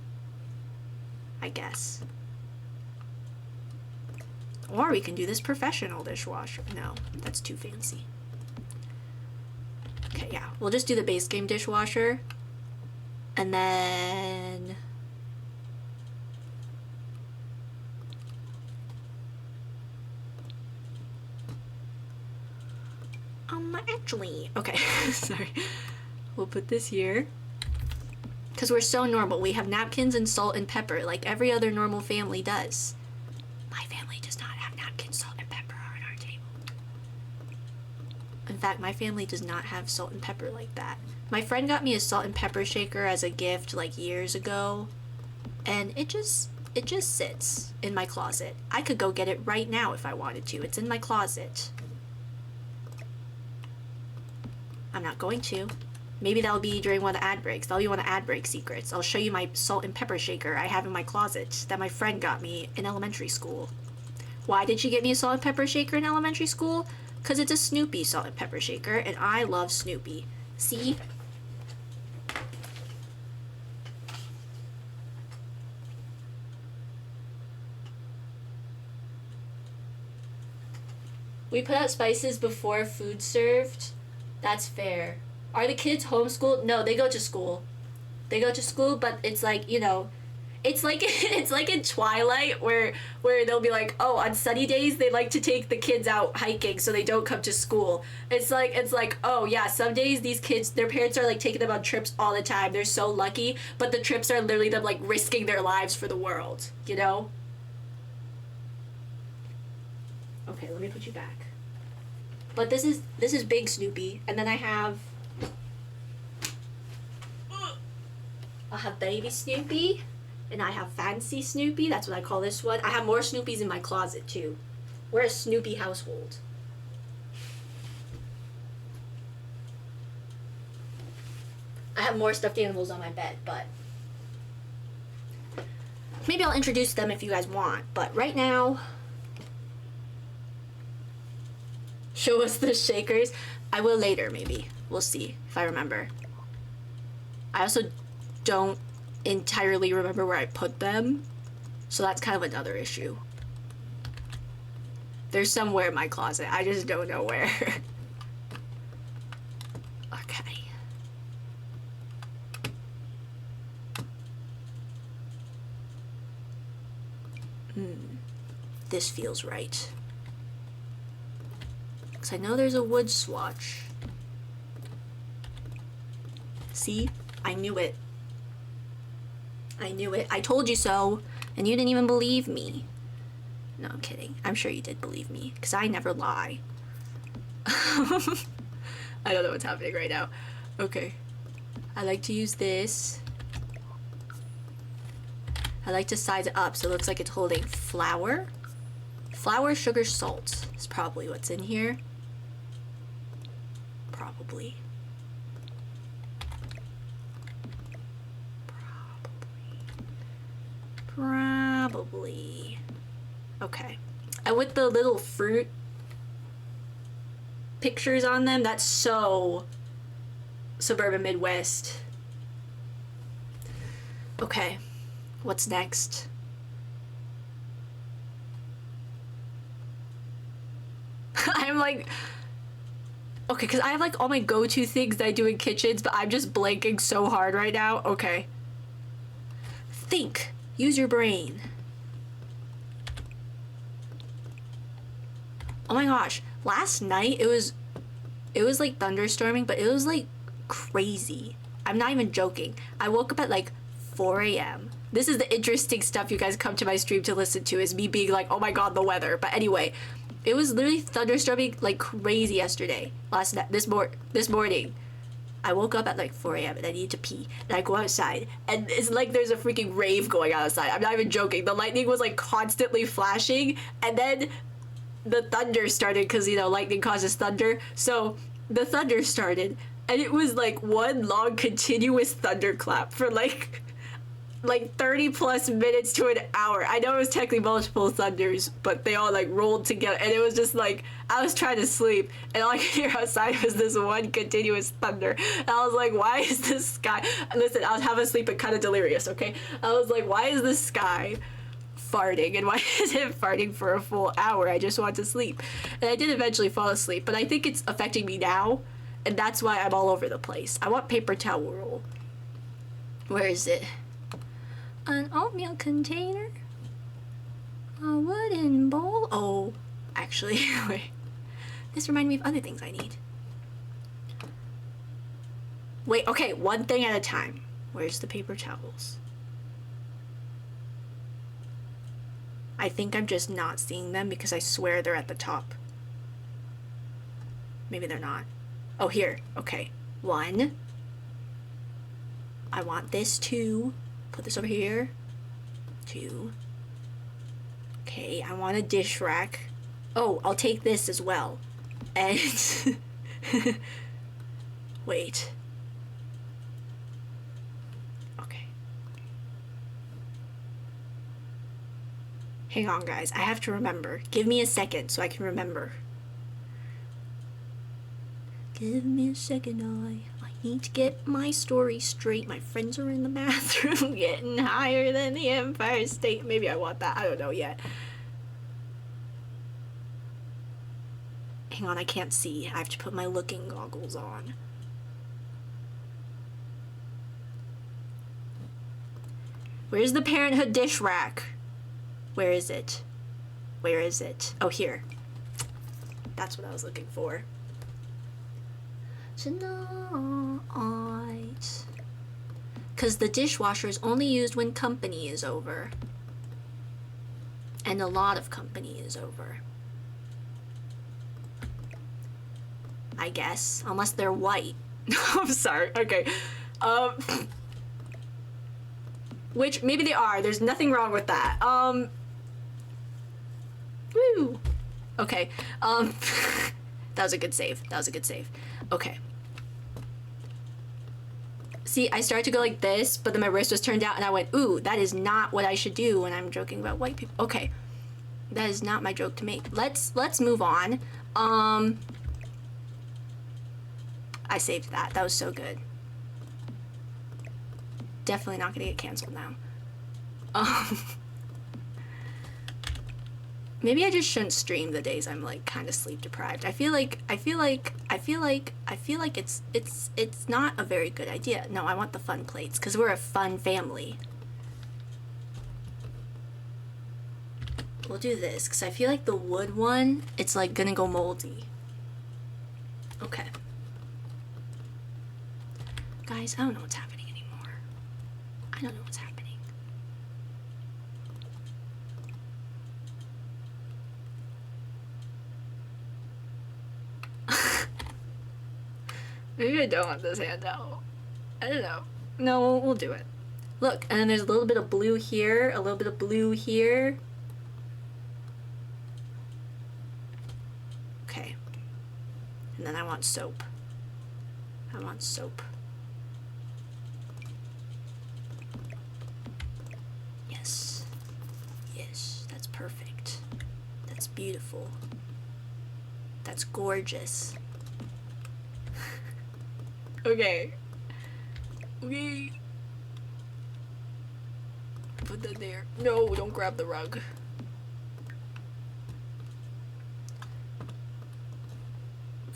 [SPEAKER 1] I guess. Or we can do this professional dishwasher. No, that's too fancy. Okay, yeah. We'll just do the base game dishwasher. And then... actually... Okay, sorry. We'll put this here. Because we're so normal. We have napkins and salt and pepper like every other normal family does. My family does not have napkins, salt, and pepper on our table. In fact, my family does not have salt and pepper like that. My friend got me a salt and pepper shaker as a gift like years ago, and it just sits in my closet. I could go get it right now if I wanted to. It's in my closet. I'm not going to. Maybe that'll be during one of the ad breaks. That'll be one of the ad break secrets. I'll show you my salt and pepper shaker I have in my closet that my friend got me in elementary school. Why did she get me a salt and pepper shaker in elementary school? Because it's a Snoopy salt and pepper shaker, and I love Snoopy. See? We put out spices before food served. That's fair. Are the kids homeschooled? No, they go to school. They go to school, but it's like, you know, it's like it's like in Twilight where they'll be like, oh, on sunny days they like to take the kids out hiking so they don't come to school. It's like, oh yeah, some days these kids, their parents are like taking them on trips all the time. They're so lucky, but the trips are literally them like risking their lives for the world, you know? Okay, let me put you back. But this is big Snoopy, and then I have baby Snoopy, and I have fancy Snoopy. That's what I call this one. I have more Snoopies in my closet too. We're a Snoopy household. I have more stuffed animals on my bed, but maybe I'll introduce them if you guys want. But right now, show us the shakers. I will later, maybe. We'll see if I remember. I also don't entirely remember where I put them, so that's kind of another issue. They're somewhere in my closet. I just don't know where. Okay. This feels right. Because I know there's a wood swatch. See? I knew it. I knew it. I told you so, and you didn't even believe me. No, I'm kidding. I'm sure you did believe me, because I never lie. I don't know what's happening right now. Okay. I like to use this. I like to size it up so it looks like it's holding flour. Flour, sugar, salt is probably what's in here. Probably. Probably. Okay. And with the little fruit pictures on them, that's so suburban Midwest. Okay. What's next? I'm like, okay, because I have like all my go-to things that I do in kitchens, but I'm just blanking so hard right now. Okay. Think. Use your brain. Oh my gosh. Last night it was like thunderstorming, but it was like crazy. I'm not even joking. I woke up at like 4 a.m. This is the interesting stuff you guys come to my stream to listen to, is me being like, oh my god, the weather. But anyway, it was literally thunderstorming like crazy yesterday. This morning. I woke up at like 4 a.m. and I needed to pee. And I go outside and it's like there's a freaking rave going on outside. I'm not even joking. The lightning was like constantly flashing, and then the thunder started because, you know, lightning causes thunder. So the thunder started and it was like one long continuous thunderclap for like 30 plus minutes to an hour. I know it was technically multiple thunders, but they all like rolled together, and it was just like I was trying to sleep and all I could hear outside was this one continuous thunder. And I was like, why is this sky, listen, I was having sleep and kind of delirious, okay? I was like, why is the sky farting, and why is it farting for a full hour? I just want to sleep. And I did eventually fall asleep, but I think it's affecting me now, and that's why I'm all over the place. I want paper towel roll. Where is it? An oatmeal container, a wooden bowl. Oh, actually, wait. This reminded me of other things I need. Wait, okay, one thing at a time. Where's the paper towels? I think I'm just not seeing them because I swear they're at the top. Maybe they're not. Oh, here. Okay. One. I want this too. Put this over here. Two. Okay, I want a dish rack. Oh, I'll take this as well. And wait. Okay. Hang on, guys. I have to remember. Give me a second so I can remember. Give me a second, I need to get my story straight. My friends are in the bathroom getting higher than the Empire State. Maybe I want that. I don't know yet. Hang on, I can't see. I have to put my looking goggles on. Where's the Parenthood dish rack? Where is it? Where is it? Oh, here. That's what I was looking for. Tonight. Because the dishwasher is only used when company is over. And a lot of company is over. I guess. Unless they're white. I'm sorry. Okay. Which, maybe they are. There's nothing wrong with that. Woo! Okay. That was a good save. That was a good save. Okay. See, I started to go like this, but then my wrist was turned out and I went, ooh, that is not what I should do when I'm joking about white people. Okay. That is not my joke to make. Let's move on. I saved that. That was so good. Definitely not gonna get canceled now. Maybe I just shouldn't stream the days I'm like kind of sleep deprived. I feel like it's not a very good idea. No, I want the fun plates because we're a fun family. We'll do this because I feel like the wood one, it's like gonna go moldy. Okay. Guys, I don't know what's happening anymore. I don't know what's happening. Maybe I don't want this handout. I don't know. No, we'll do it. Look, and then there's a little bit of blue here, a little bit of blue here. Okay. And then I want soap. I want soap. Yes. Yes, that's perfect. That's beautiful. That's gorgeous. Okay. Okay. Put that there. No, don't grab the rug.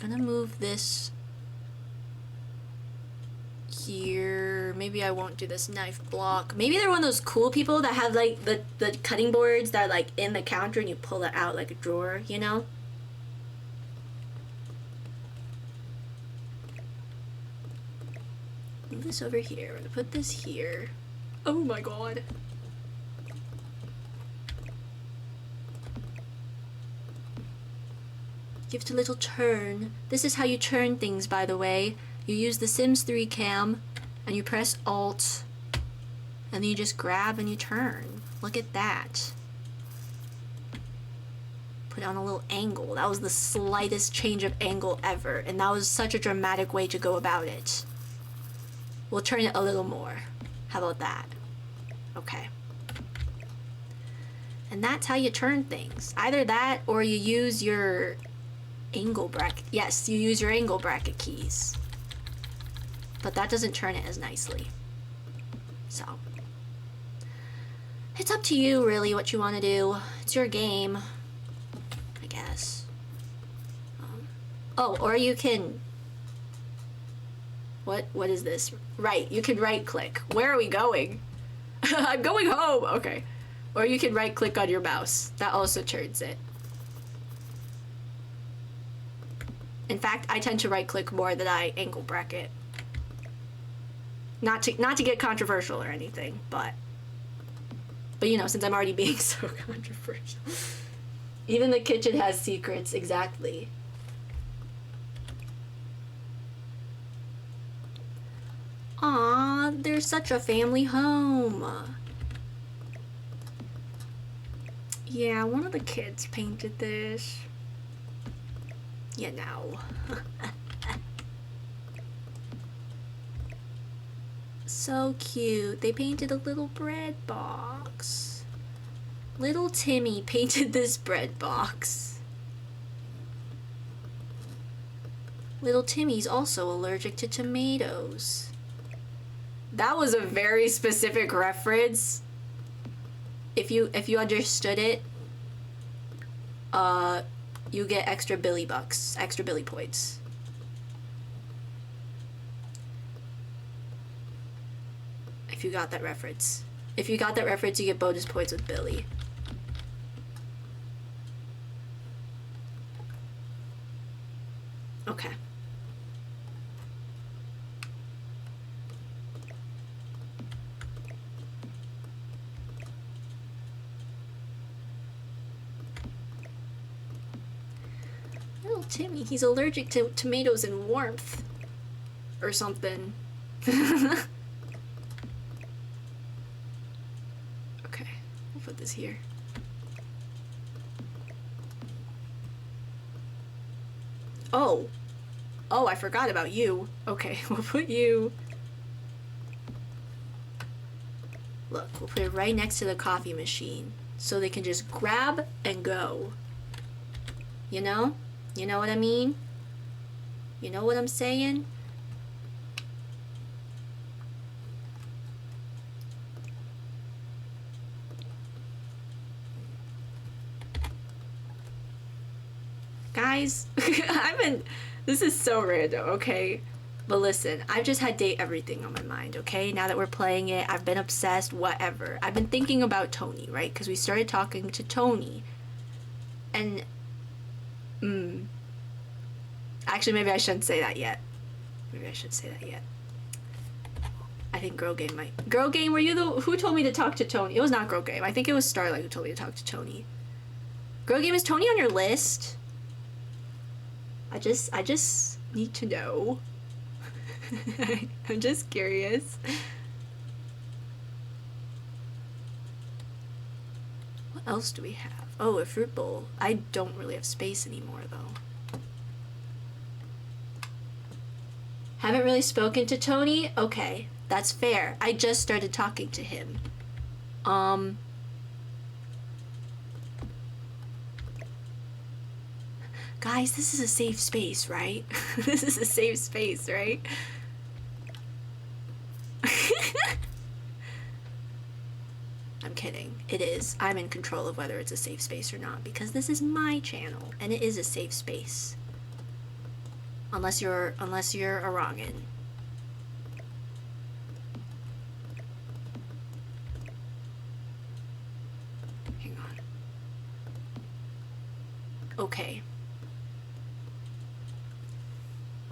[SPEAKER 1] We're gonna move this here. Maybe I won't do this knife block. Maybe they're one of those cool people that have like the cutting boards that are like in the counter and you pull it out like a drawer, you know? Move this over here. We're gonna put this here. Oh my god. Give it a little turn. This is how you turn things, by the way. You use the Sims 3 cam, and you press Alt, and then you just grab and you turn. Look at that. Put on a little angle. That was the slightest change of angle ever, and that was such a dramatic way to go about it. We'll turn it a little more. How about that? Okay. And that's how you turn things. Either that, or you use your angle bracket. Yes, you use your angle bracket keys. But that doesn't turn it as nicely. So, it's up to you, really, what you want to do. It's your game, I guess. Oh, or you can... What is this? Right, you can right-click. Where are we going? I'm going home! Okay. Or you can right-click on your mouse. That also turns it. In fact, I tend to right-click more than I angle bracket. Not to get controversial or anything, but you know, since I'm already being so controversial. Even the kitchen has secrets, exactly. Aw, they're such a family home. Yeah, one of the kids painted this. You know. So cute. They painted a little bread box. Little Timmy painted this bread box. Little Timmy's also allergic to tomatoes. That was a very specific reference. If you understood it, you get extra Billy bucks, extra Billy points. If you got that reference. If you got that reference, you get bonus points with Billy. Okay. Little Timmy, he's allergic to tomatoes and warmth. Or something. Okay, we'll put this here. Oh. Oh, I forgot about you. Okay, we'll put you... Look, we'll put it right next to the coffee machine. So they can just grab and go. You know? You know what I mean? You know what I'm saying? Guys, this is so random, okay? But listen, I've just had date everything on my mind, okay? Now that we're playing it, I've been obsessed, whatever. I've been thinking about Tony, right? Because we started talking to Tony. And, actually, maybe I shouldn't say that yet. Maybe I shouldn't say that yet. I think Girl Game might... Girl Game, were you who told me to talk to Tony? It was not Girl Game. I think it was Starlight who told me to talk to Tony. Girl Game, is Tony on your list? I just need to know. I'm just curious. What else do we have? Oh, a fruit bowl. I don't really have space anymore, though. Haven't really spoken to Tony? Okay, that's fair. I just started talking to him. Guys, this is a safe space, right? This is a safe space, right? I'm kidding. It is. I'm in control of whether it's a safe space or not because this is my channel and it is a safe space. Unless you're a wrongin. Hang on. Okay.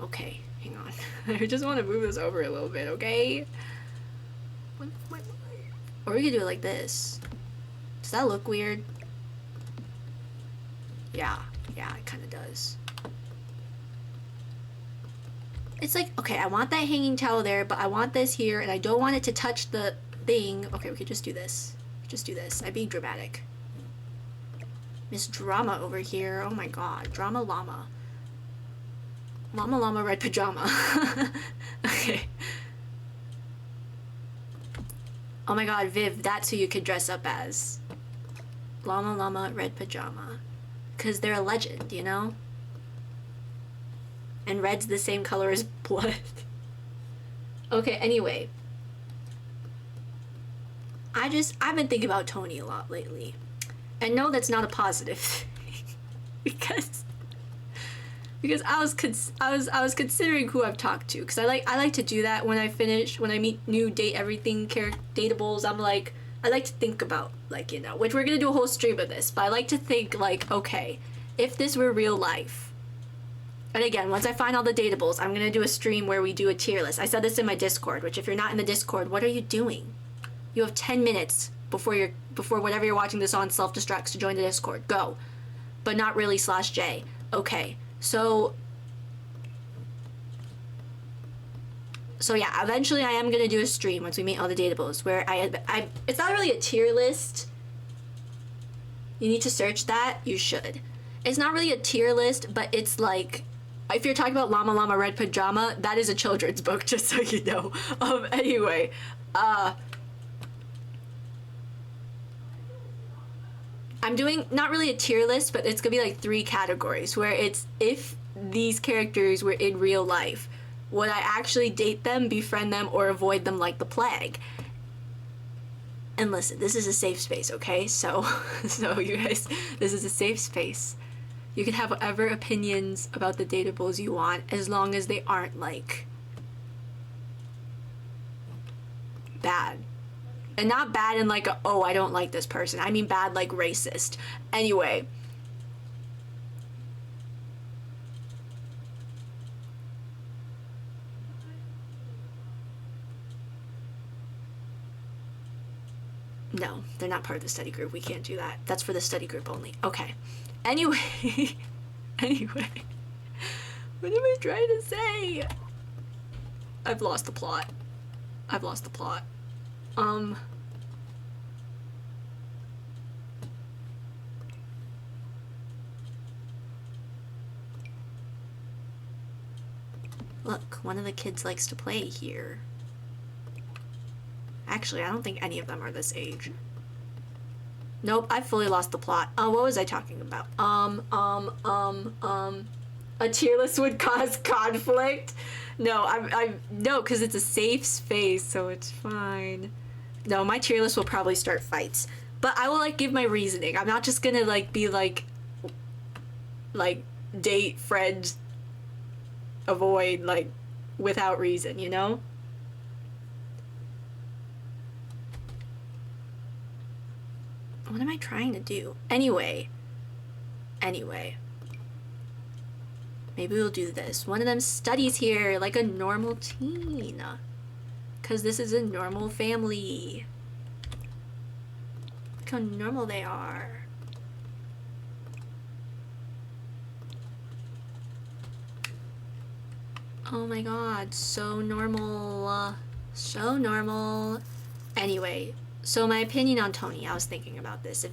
[SPEAKER 1] Okay, hang on. I just want to move this over a little bit, okay? Or we could do it like this. Does that look weird? Yeah, it kind of does. It's like, okay, I want that hanging towel there, but I want this here, and I don't want it to touch the thing. Okay, we could just do this. Just do this. I'm being dramatic. Miss Drama over here. Oh my god. Drama Llama. Llama Llama Red Pajama. Okay. Oh my god, Viv, that's who you could dress up as. Llama Llama Red Pajama. Because they're a legend, you know? And red's the same color as blood. Okay, anyway. I've been thinking about Tony a lot lately. And no, that's not a positive thing. because I was considering who I've talked to, because I like to do that when I meet new date everything dateables. I'm like, I like to think about, like, you know, which we're gonna do a whole stream of this, but I like to think like, okay, if this were real life, and again, once I find all the dateables, I'm gonna do a stream where we do a tier list. I said this in my Discord, which if you're not in the Discord, what are you doing? You have 10 minutes before whatever you're watching this on self-destructs to join the Discord. Go. But not really /J. Okay. So yeah, eventually I am gonna do a stream once we meet all the dateables where I it's not really a tier list. You need to search that. You should. It's not really a tier list, but it's like, if you're talking about Llama Llama Red Pajama, that is a children's book, just so you know. Anyway, I'm doing not really a tier list, but it's gonna be like 3 categories where it's if these characters were in real life, would I actually date them, befriend them, or avoid them like the plague? And listen, this is a safe space, okay? So you guys, this is a safe space. You can have whatever opinions about the dateables you want, as long as they aren't, like, bad. And not bad in like, oh, I don't like this person. I mean bad like racist. Anyway. No, they're not part of the study group. We can't do that. That's for the study group only. Okay. Anyway. Anyway. What am I trying to say? I've lost the plot. Look, one of the kids likes to play here. Actually, I don't think any of them are this age. Nope, I fully lost the plot. What was I talking about? A tier list would cause conflict? No, no, because it's a safe space, so it's fine. No, my tier list will probably start fights. But I will, like, give my reasoning. I'm not just gonna, like, be, like, date, friend, avoid, like, without reason, you know? What am I trying to do? Anyway. Maybe we'll do this. One of them studies here like a normal teen. Because this is a normal family. Look how normal they are. Oh my god, so normal. So normal. Anyway, so my opinion on Tony, I was thinking about this.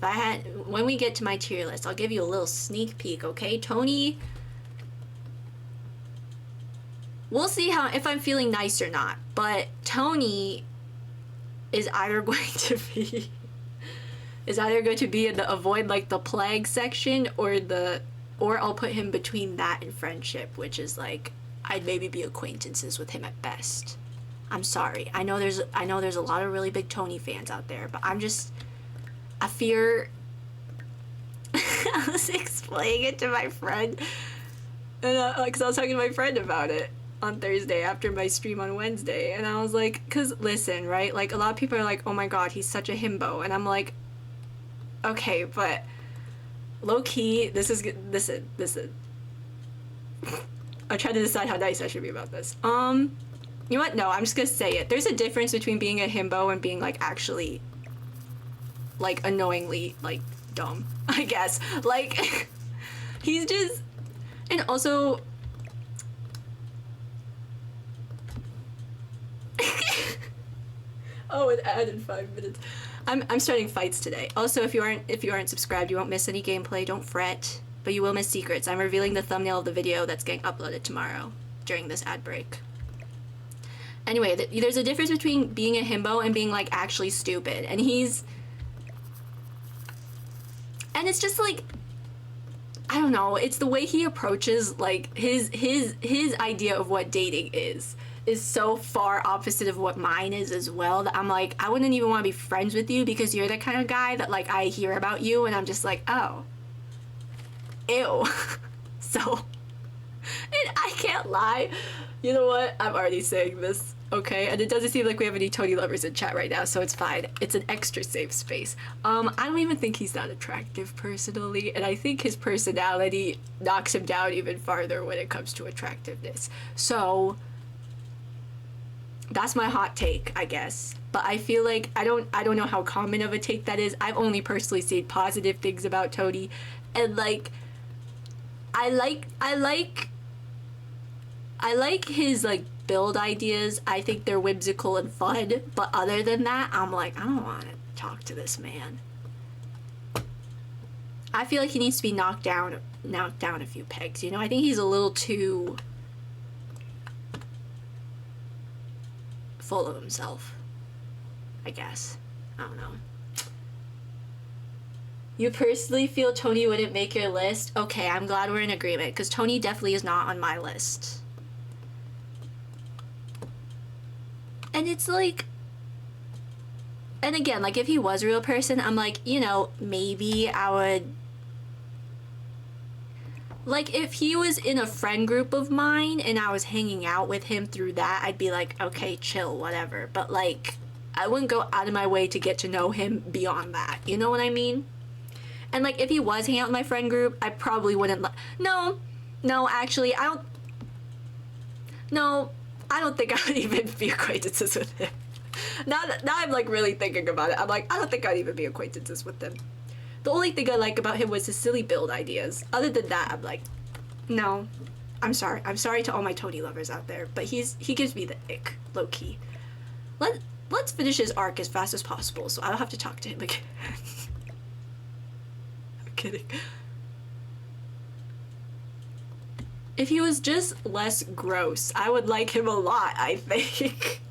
[SPEAKER 1] When we get to my tier list, I'll give you a little sneak peek, okay? Tony, we'll see if I'm feeling nice or not, but Tony is either going to be in the avoid like the plague section, or I'll put him between that and friendship, which is like, I'd maybe be acquaintances with him at best. I'm sorry. I know there's a lot of really big Tony fans out there, but I fear I was explaining it to my friend. And because I was talking to my friend about it on Thursday after my stream on Wednesday, and I was like, because listen, right? Like a lot of people are like, oh my god, he's such a himbo, and I'm like, okay, but low key, this is. I tried to decide how nice I should be about this. You know what? No, I'm just gonna say it. There's a difference between being a himbo and being like actually, like annoyingly like dumb. I guess like he's just, and also. Oh, it added 5 minutes. I'm starting fights today. Also, if you aren't subscribed, you won't miss any gameplay. Don't fret, but you will miss secrets. I'm revealing the thumbnail of the video that's getting uploaded tomorrow during this ad break. Anyway, there's a difference between being a himbo and being like actually stupid, and it's just like, I don't know. It's the way he approaches like his idea of what dating is so far opposite of what mine is as well, that I'm like, I wouldn't even want to be friends with you because you're the kind of guy that like I hear about you and I'm just like, oh, ew. So, and I can't lie, you know what, I'm already saying this, okay, and it doesn't seem like we have any Tony lovers in chat right now, so it's fine. It's an extra safe space. I don't even think he's that attractive personally, and I think his personality knocks him down even farther when it comes to attractiveness. So that's my hot take, I guess. But I feel like I don't know how common of a take that is. I've only personally seen positive things about Tony, and like I like his like build ideas. I think they're whimsical and fun, but other than that, I'm like, I don't want to talk to this man. I feel like he needs to be knocked down a few pegs, you know? I think he's a little too full of himself, I guess. I don't know. You personally feel Tony wouldn't make your list? Okay, I'm glad we're in agreement, because Tony definitely is not on my list. And it's like, and again, like if he was a real person, I'm like, you know, maybe I would, like if he was in a friend group of mine and I was hanging out with him through that, I'd be like, okay, chill, whatever. But like, I wouldn't go out of my way to get to know him beyond that. You know what I mean? And like, if he was hanging out with my friend group, I probably wouldn't no, actually, I don't think I would even be acquaintances with him. Now I'm like really thinking about it. I'm like, I don't think I'd even be acquaintances with him. The only thing I like about him was his silly build ideas. Other than that, I'm like, no. I'm sorry. I'm sorry to all my Tony lovers out there, but he gives me the ick, low key. Let's finish his arc as fast as possible so I don't have to talk to him again. I'm kidding. If he was just less gross, I would like him a lot, I think.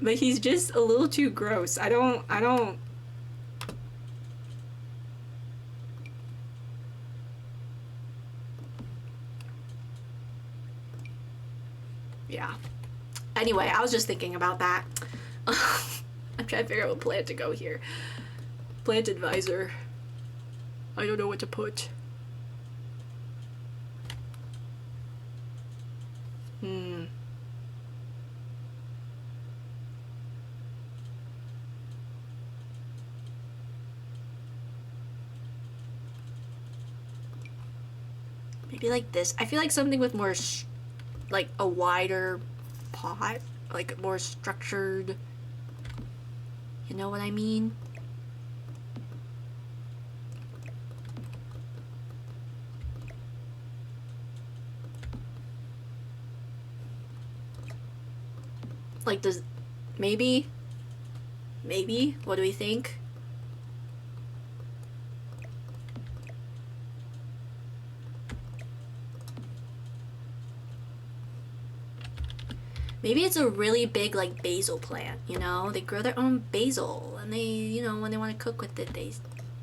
[SPEAKER 1] But he's just a little too gross. I don't... Yeah. Anyway, I was just thinking about that. I'm trying to figure out what plant to go here. Plant advisor. I don't know what to put. Maybe like this. I feel like something with more, like a wider pot, like more structured. You know what I mean? Like, does, maybe, what do we think? Maybe it's a really big, like, basil plant, you know? They grow their own basil, and they, you know, when they want to cook with it, they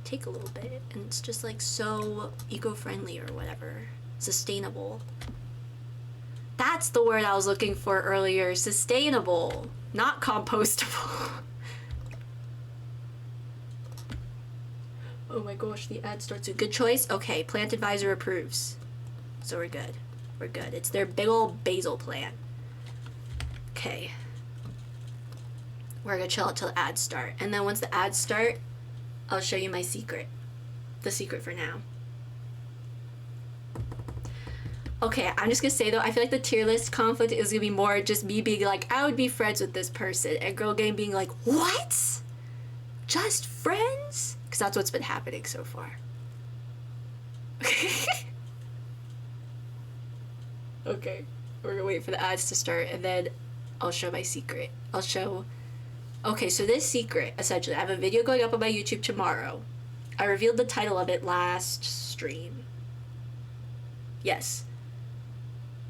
[SPEAKER 1] take a little bit, and it's just, like, so eco-friendly or whatever. Sustainable. That's the word I was looking for earlier. Sustainable, not compostable. Oh my gosh, the ad starts with good choice. Okay, Plant Advisor approves. So we're good. We're good. It's their big old basil plant. Okay. We're gonna chill out till the ads start. And then once the ads start, I'll show you my secret. The secret for now. Okay, I'm just gonna say though, I feel like the tier list conflict is gonna be more just me being like, I would be friends with this person, and Girl Game being like, what? Just friends? Because that's what's been happening so far. Okay, we're gonna wait for the ads to start, and then I'll show my secret. I'll show... Okay, so this secret, essentially, I have a video going up on my YouTube tomorrow. I revealed the title of it last stream. Yes.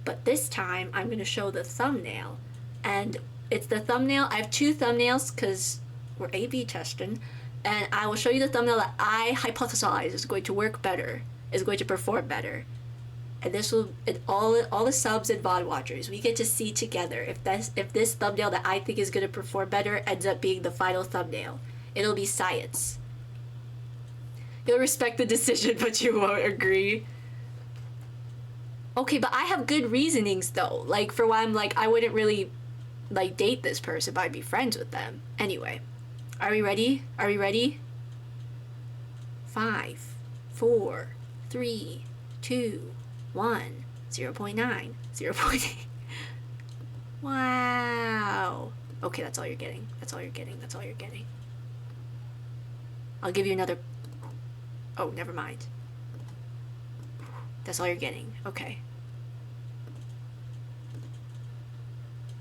[SPEAKER 1] But this time, I'm going to show the thumbnail. And it's the thumbnail. I have two thumbnails because we're A/B testing. And I will show you the thumbnail that I hypothesize is going to work better, is going to perform better. And this will, all the subs and VOD watchers, we get to see together if this thumbnail that I think is going to perform better ends up being the final thumbnail. It'll be science. You'll respect the decision, but you won't agree. Okay, but I have good reasonings though. Like for why I'm like, I wouldn't really like date this person, but I'd be friends with them. Anyway, are we ready? Are we ready? 5, 4, 3, 2, 1, 0.9, 0.8. Wow. Okay, that's all you're getting. That's all you're getting. That's all you're getting. I'll give you another... Oh, never mind. That's all you're getting. Okay.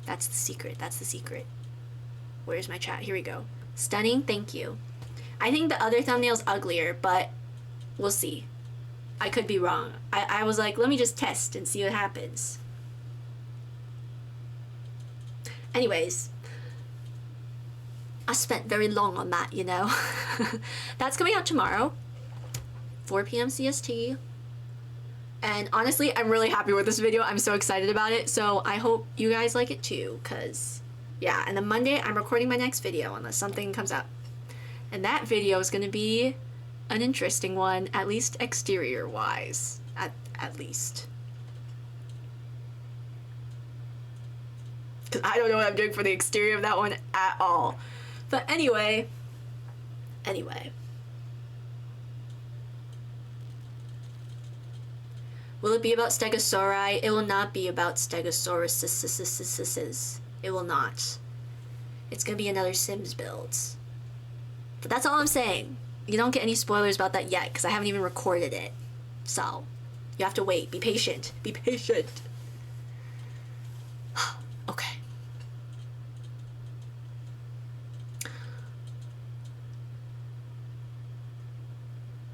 [SPEAKER 1] That's the secret. That's the secret. Where's my chat? Here we go. Stunning. Thank you. I think the other thumbnail's uglier, but we'll see. I could be wrong. I was like, let me just test and see what happens. Anyways, I spent very long on that, you know. That's coming out tomorrow, 4 p.m. CST. And honestly, I'm really happy with this video. I'm so excited about it. So I hope you guys like it too, because yeah. And then Monday, I'm recording my next video unless something comes up. And that video is going to be an interesting one, at least exterior wise, at least. Because I don't know what I'm doing for the exterior of that one at all. But anyway. Will it be about Stegosauri? It will not be about Stegosauruses. It will not. It's gonna be another Sims build. But that's all I'm saying. You don't get any spoilers about that yet, because I haven't even recorded it. So, you have to wait. Be patient. Be patient. Okay.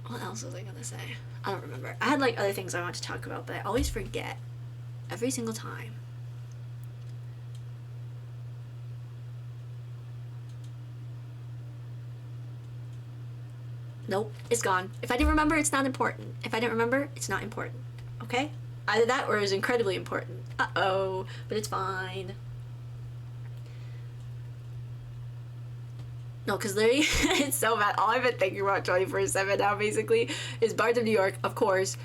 [SPEAKER 1] What else was I gonna say? I don't remember. I had like other things I want to talk about, but I always forget. Every single time. Nope, it's gone. If I didn't remember, it's not important. If I didn't remember, it's not important. Okay? Either that or it was incredibly important. Uh-oh, but it's fine. No, because literally, it's so bad. All I've been thinking about 24/7 now, basically, is Bards of New York, of course,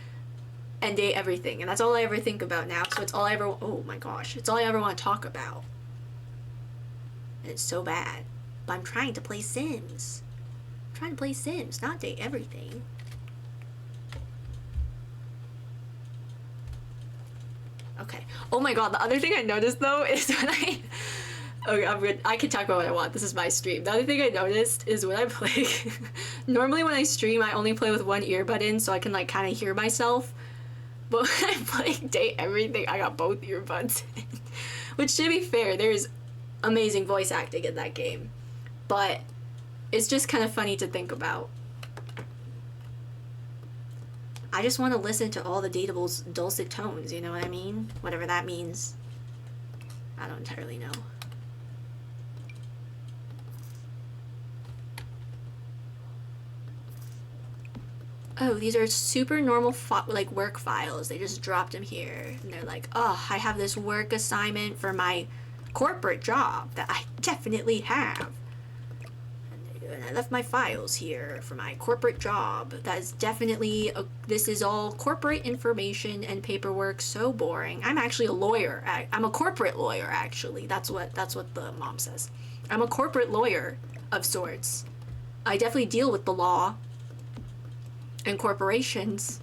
[SPEAKER 1] and Date Everything. And that's all I ever think about now. So it's all I ever... Oh my gosh. It's all I ever want to talk about. And it's so bad. But I'm trying to play Sims. I'm trying to play Sims, not Date Everything. Okay. Oh my god, the other thing I noticed, though, is when I... Okay, I can talk about what I want. This is my stream. The other thing I noticed is when I play... Normally when I stream, I only play with one earbud in, so I can, like, kind of hear myself. But when I play Date Everything, I got both earbuds in. Which, to be fair, there's amazing voice acting in that game. But it's just kind of funny to think about. I just want to listen to all the Dateable's dulcet tones, you know what I mean? Whatever that means. I don't entirely know. Oh, these are super normal like work files. They just dropped them here. And they're like, oh, I have this work assignment for my corporate job that I definitely have. And I left my files here for my corporate job. That is definitely this is all corporate information and paperwork. So boring. I'm actually a lawyer. I'm a corporate lawyer, actually. That's what the mom says. I'm a corporate lawyer of sorts. I definitely deal with the law and corporations.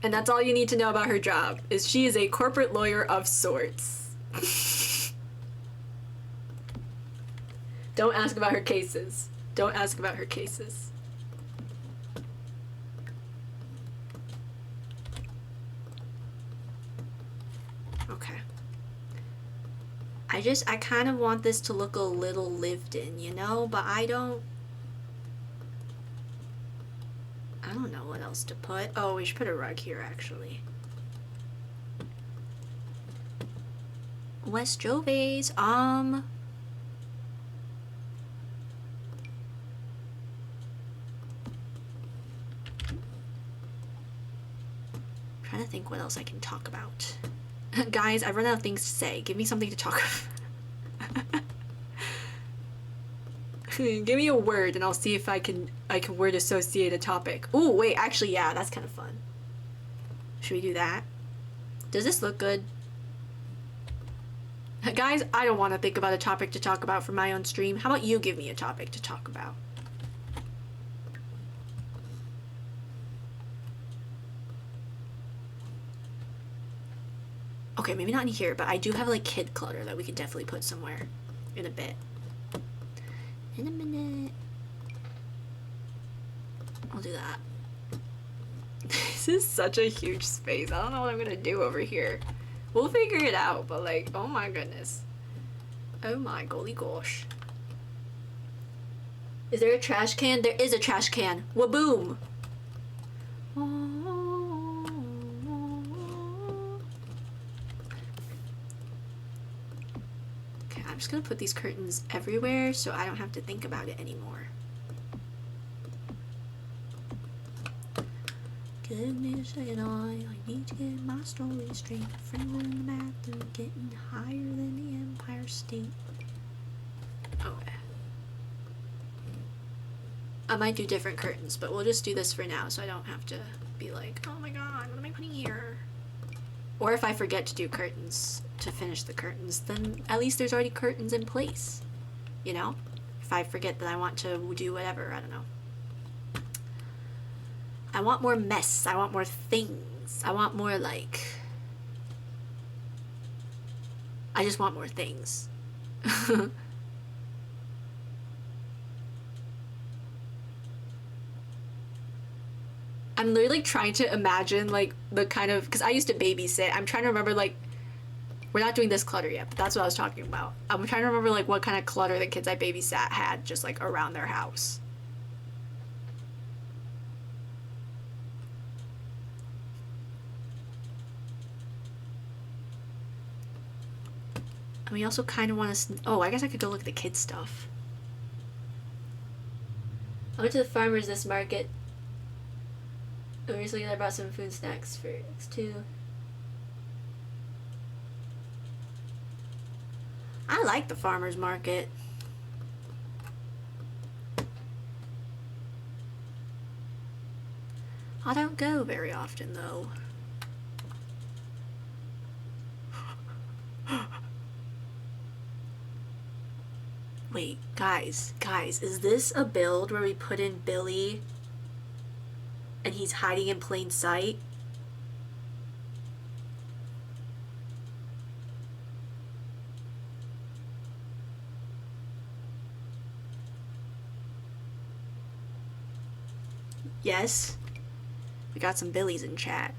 [SPEAKER 1] And that's all you need to know about her job, is she is a corporate lawyer of sorts. Don't ask about her cases. Don't ask about her cases. Okay. I kind of want this to look a little lived in, you know? But I don't know what else to put. Oh, we should put a rug here, actually. West Joves, I'm trying to think what else I can talk about. Guys, I've run out of things to say. Give me something to talk about. Give me a word and I'll see if I can word associate a topic. Ooh, wait, actually, yeah, that's kind of fun. Should we do that? Does this look good? Guys, I don't want to think about a topic to talk about for my own stream. How about you give me a topic to talk about? Okay, maybe not in here, but I do have like kid clutter that we can definitely put somewhere in a bit. In a minute. I'll do that. This is such a huge space. I don't know what I'm gonna do over here. We'll figure it out, but like, oh my goodness. Oh my golly gosh. Is there a trash can? There is a trash can. Waboom! Okay, I'm just gonna put these curtains everywhere so I don't have to think about it anymore. Goodness, and I need to get my story straight. Friends in the bathroom, getting higher than the Empire State. Okay. I might do different curtains, but we'll just do this for now so I don't have to be like, oh my god, what am I putting here? Or if I forget to do curtains, to finish the curtains, then at least there's already curtains in place. You know? If I forget that I want to do whatever, I don't know. I want more mess. I want more things. I want more, like... I just want more things. I'm literally trying to imagine, like, the kind of... Because I used to babysit. I'm trying to remember, like... We're not doing this clutter yet, but that's what I was talking about. I'm trying to remember, like, what kind of clutter the kids I babysat had just, like, around their house. And we also kind of want to... Oh, I guess I could go look at the kids' stuff. I went to the farmer's this market. And recently I brought some food snacks for X2. I like the farmer's market. I don't go very often, though. Wait, guys, is this a build where we put in Billy and he's hiding in plain sight? Yes? We got some Billies in chat.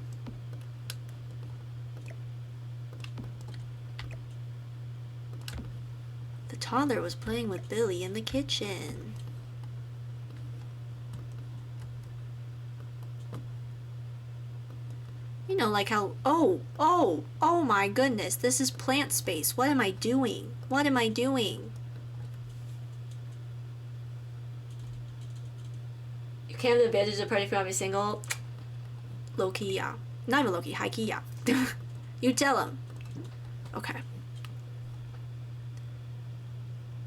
[SPEAKER 1] The toddler was playing with Billy in the kitchen. You know, like how... Oh my goodness, this is plant space. What am I doing? What am I doing? You can't have the advantage of party for having single. Low-key, yeah. Not even low-key, high-key, yeah. You tell him. Okay.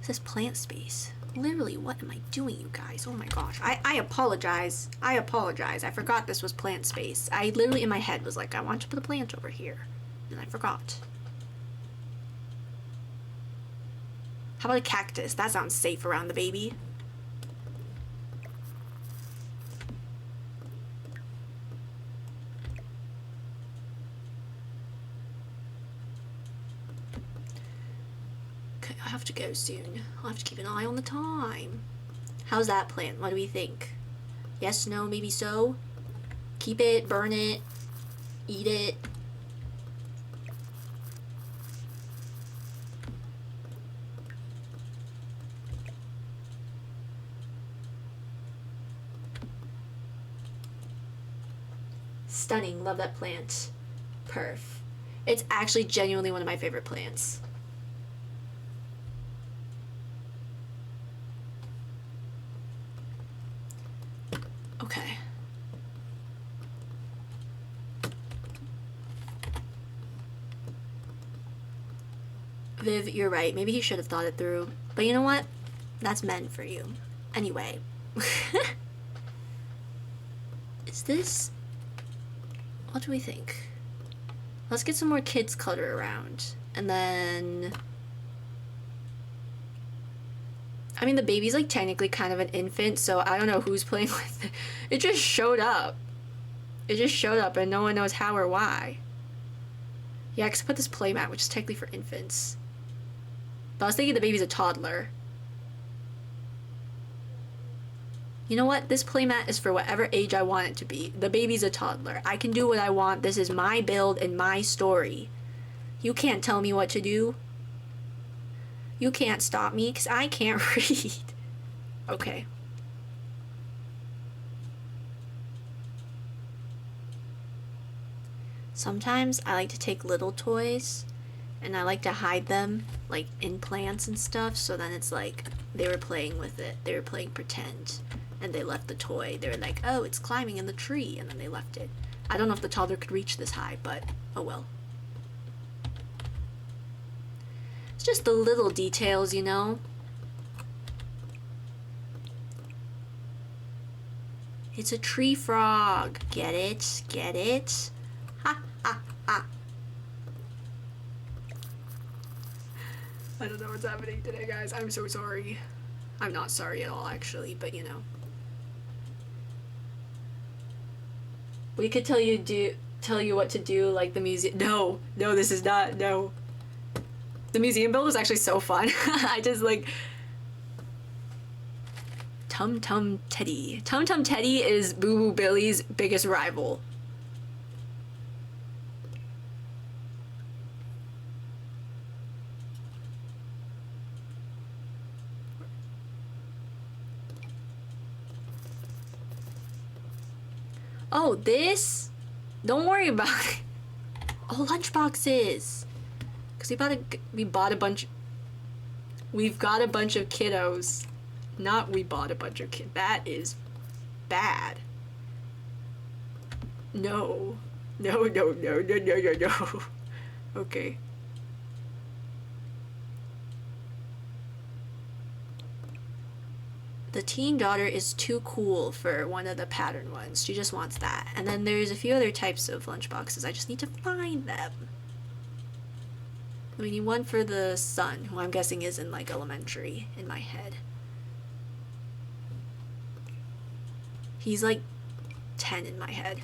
[SPEAKER 1] says plant space. Literally, what am I doing, you guys? Oh my gosh. I apologize. I apologize. I forgot this was plant space. I literally in my head was like, I want to put a plant over here. And I forgot. How about a cactus? That sounds safe around the baby. Okay, I have to go soon. I'll have to keep an eye on the time. How's that plant? What do we think? Yes, no, maybe so? Keep it, burn it, eat it. Stunning, love that plant. Perf. It's actually genuinely one of my favorite plants. Okay. Viv, you're right. Maybe he should have thought it through. But you know what? That's men for you. Anyway. Is this... What do we think? Let's get some more kids clutter around. And then... I mean, the baby's like technically kind of an infant, so I don't know who's playing with it. It just showed up. It just showed up and no one knows how or why. Yeah, because I put this playmat, which is technically for infants. But I was thinking the baby's a toddler. You know what? This playmat is for whatever age I want it to be. The baby's a toddler. I can do what I want. This is my build and my story. You can't tell me what to do. You can't stop me because I can't read. Okay. Sometimes I like to take little toys and I like to hide them like in plants and stuff, so then it's like they were playing with it. They were playing pretend and they left the toy. They were like, oh, it's climbing in the tree, and then they left it. I don't know if the toddler could reach this high, but oh well. It's just the little details, you know? It's a tree frog. Get it? Get it? Ha ha ha. I don't know what's happening today, guys. I'm so sorry. I'm not sorry at all, actually, but you know. We could tell you what to do, like the museum. No, this is not. No. The museum build was actually so fun. I just like Tum Tum Teddy. Tum Tum Teddy is Boo Boo Billy's biggest rival. Oh, this? Don't worry about it. Oh, lunchboxes. Because we've got a bunch of kiddos. Not we bought a bunch of kids. That is bad. No. No. Okay. The teen daughter is too cool for one of the pattern ones. She just wants that. And then there's a few other types of lunchboxes. I just need to find them. We need one for the son, who I'm guessing is in like elementary in my head. He's like 10 in my head.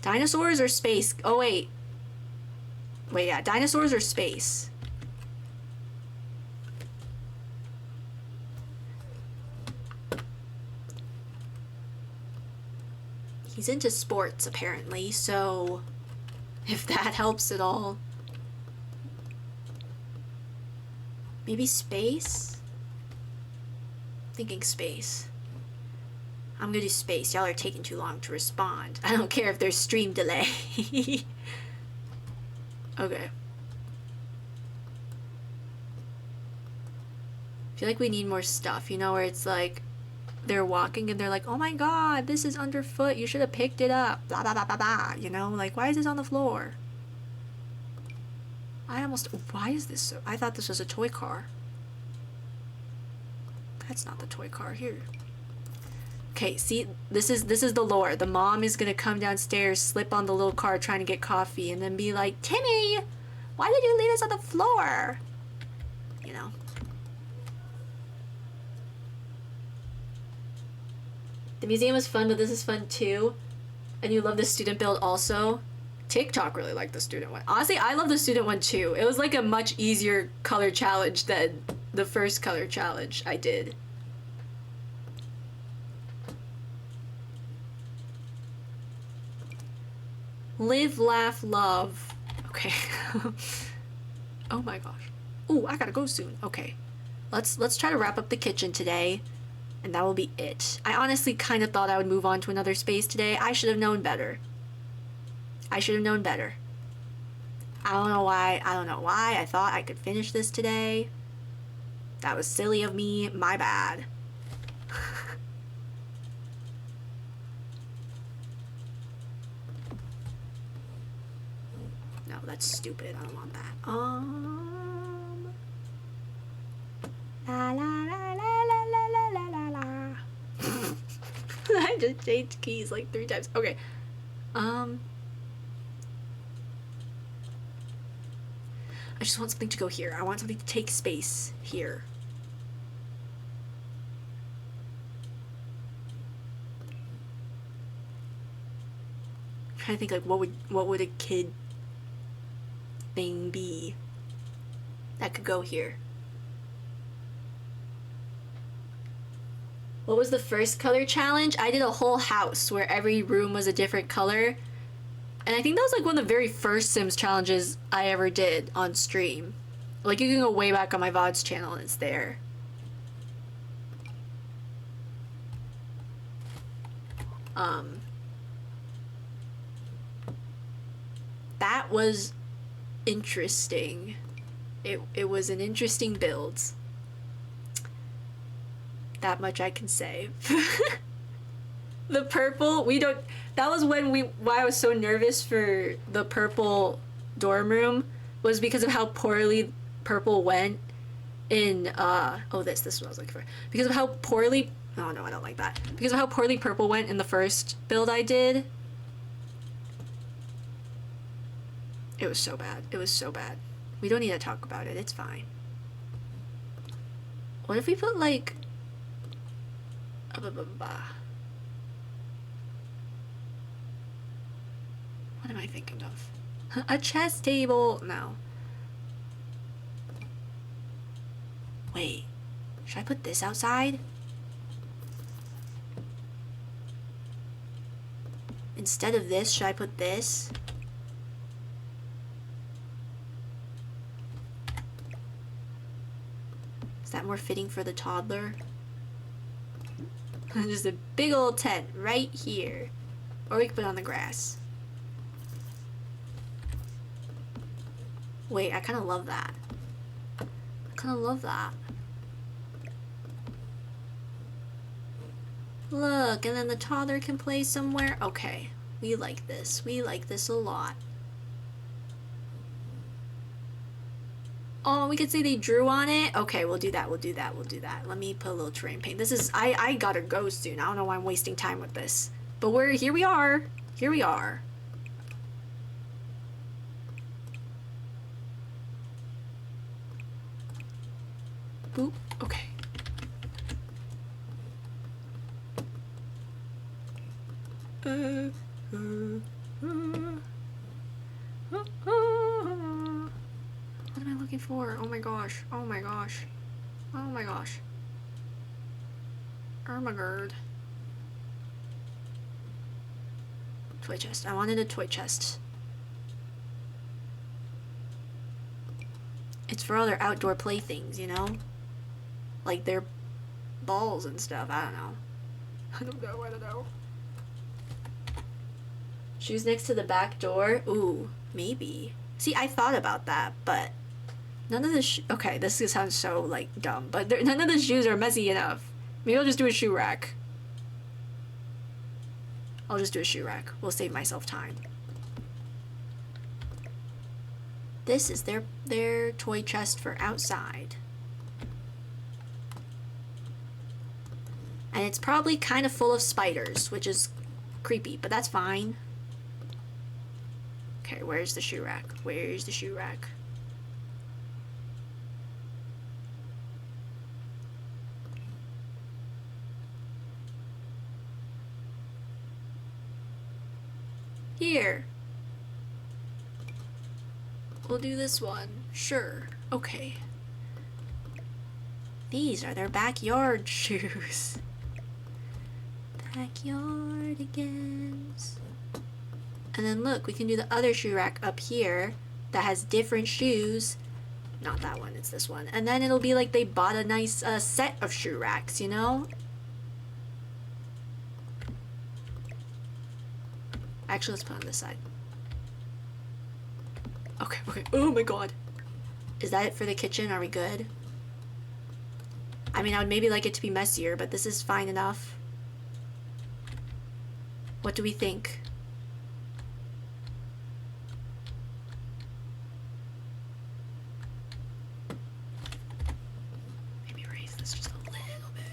[SPEAKER 1] Dinosaurs or space? Oh wait. Wait, yeah, dinosaurs or space? He's into sports, apparently, so if that helps at all. Maybe space? Thinking space. I'm gonna do space. Y'all are taking too long to respond. I don't care if there's stream delay. Okay. I feel like we need more stuff, you know, where it's like they're walking and they're like, oh my god, this is underfoot, you should have picked it up, blah blah blah blah blah, you know, like, why is this on the floor? Why is this so, I thought this was a toy car. That's not the toy car. Here. Okay, see, this is the lore. The mom is gonna come downstairs, slip on the little car trying to get coffee, and then be like, Timmy, why did you leave us on the floor? You know. The museum was fun, but this is fun too. And you love the student build also. TikTok really liked the student one. Honestly, I love the student one too. It was like a much easier color challenge than the first color challenge I did. Live, laugh, love. Okay. Oh my gosh. Ooh, I gotta go soon. Okay. Let's try to wrap up the kitchen today. And that will be it. I honestly kind of thought I would move on to another space today. I should have known better. I should have known better. I don't know why. I thought I could finish this today. That was silly of me. My bad. No, that's stupid. I don't want that. La la la la la la la la la. I just changed keys like 3 times. Okay. I just want something to go here. I want something to take space here. I'm trying to think, like, what would a kid thing be that could go here? What was the first color challenge? I did a whole house where every room was a different color. And I think that was like one of the very first Sims challenges I ever did on stream. Like, you can go way back on my VODs channel and it's there. That was interesting. It was an interesting build. That much I can say. The purple, that was why I was so nervous for the purple dorm room, was because of how poorly purple went in, this is what I was looking for. Because of how poorly, oh no, I don't like that. Because of how poorly purple went in the first build I did. It was so bad. It was so bad. We don't need to talk about it. It's fine. What if we put, like, what am I thinking of? A chess table? No. Wait. Should I put this outside? Instead of this, should I put this? Is that more fitting for the toddler? Just a big old tent right here. Or we could put it on the grass. Wait, I kind of love that. I kind of love that. Look, and then the toddler can play somewhere. Okay, we like this. We like this a lot. Oh, we could say they drew on it. Okay, we'll do that. We'll do that. We'll do that. Let me put a little terrain paint. This is, I gotta go soon. I don't know why I'm wasting time with this. But here we are. Here we are. Boop. Okay. What am I looking for? Oh my gosh. Oh my gosh. Oh my gosh. Ermagerd. Toy chest. I wanted a toy chest. It's for all their outdoor playthings, you know? Like their balls and stuff. I don't know. I don't know. I don't know. Shoes next to the back door? Ooh, maybe. See, I thought about that, but none of the okay, this sounds so, like, dumb, but none of the shoes are messy enough. Maybe I'll just do a shoe rack. I'll just do a shoe rack. We'll save myself time. This is their toy chest for outside. And it's probably kind of full of spiders, which is creepy, but that's fine. Okay, where's the shoe rack? Where's the shoe rack? Here. We'll do this one. Sure. Okay. These are their backyard shoes. Backyardigans. And then look, we can do the other shoe rack up here that has different shoes. Not that one, it's this one. And then it'll be like they bought a nice set of shoe racks, you know? Actually, let's put it on this side. Okay, okay. Oh my god. Is that it for the kitchen? Are we good? I mean, I would maybe like it to be messier, but this is fine enough. What do we think? Maybe raise this just a little bit.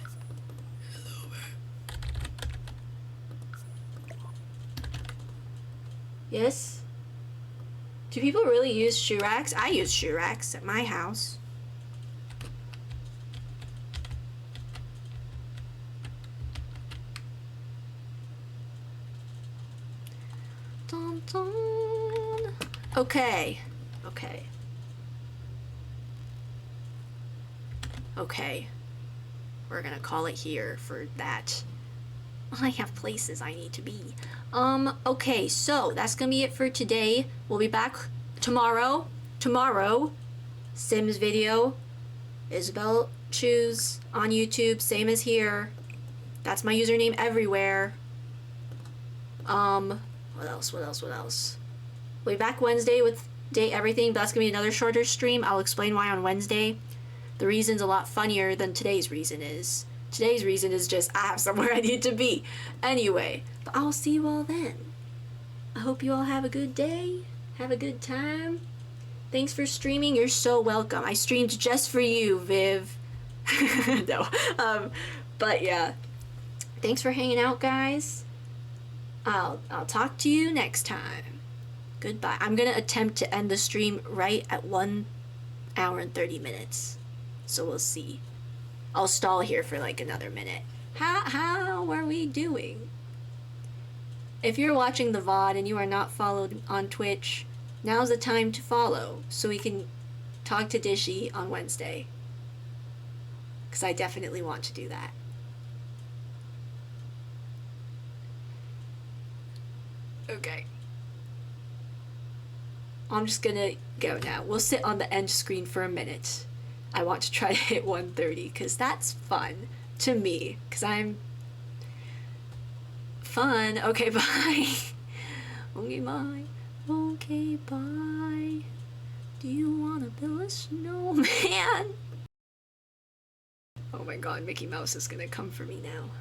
[SPEAKER 1] A little bit. Yes? Do people really use shoe racks? I use shoe racks at my house. Dun, dun. Okay. Okay. Okay. We're gonna call it here for that. I have places I need to be. Okay, so that's gonna be it for today. We'll be back tomorrow. Sims video. Isabelle Choose on YouTube, same as here. That's my username everywhere. What else? We'll be back Wednesday with date everything, but that's gonna be another shorter stream. I'll explain why on Wednesday. The reason's a lot funnier than today's reason is. Today's reason is just I have somewhere I need to be. Anyway, but I'll see you all then. I hope you all have a good day. Have a good time. Thanks for streaming. You're so welcome. I streamed just for you, Viv. No. But yeah. Thanks for hanging out, guys. I'll talk to you next time. Goodbye. I'm gonna attempt to end the stream right at 1 hour and 30 minutes. So we'll see. I'll stall here for like another minute. How are we doing? If you're watching the VOD and you are not followed on Twitch, now's the time to follow so we can talk to Dishy on Wednesday. Because I definitely want to do that. Okay. I'm just gonna go now. We'll sit on the end screen for a minute. I want to try to hit 130 because that's fun to me because I'm fun. Okay, bye. Okay, bye. Okay, bye. Do you want to build a snowman? Oh my god, Mickey Mouse is gonna come for me now.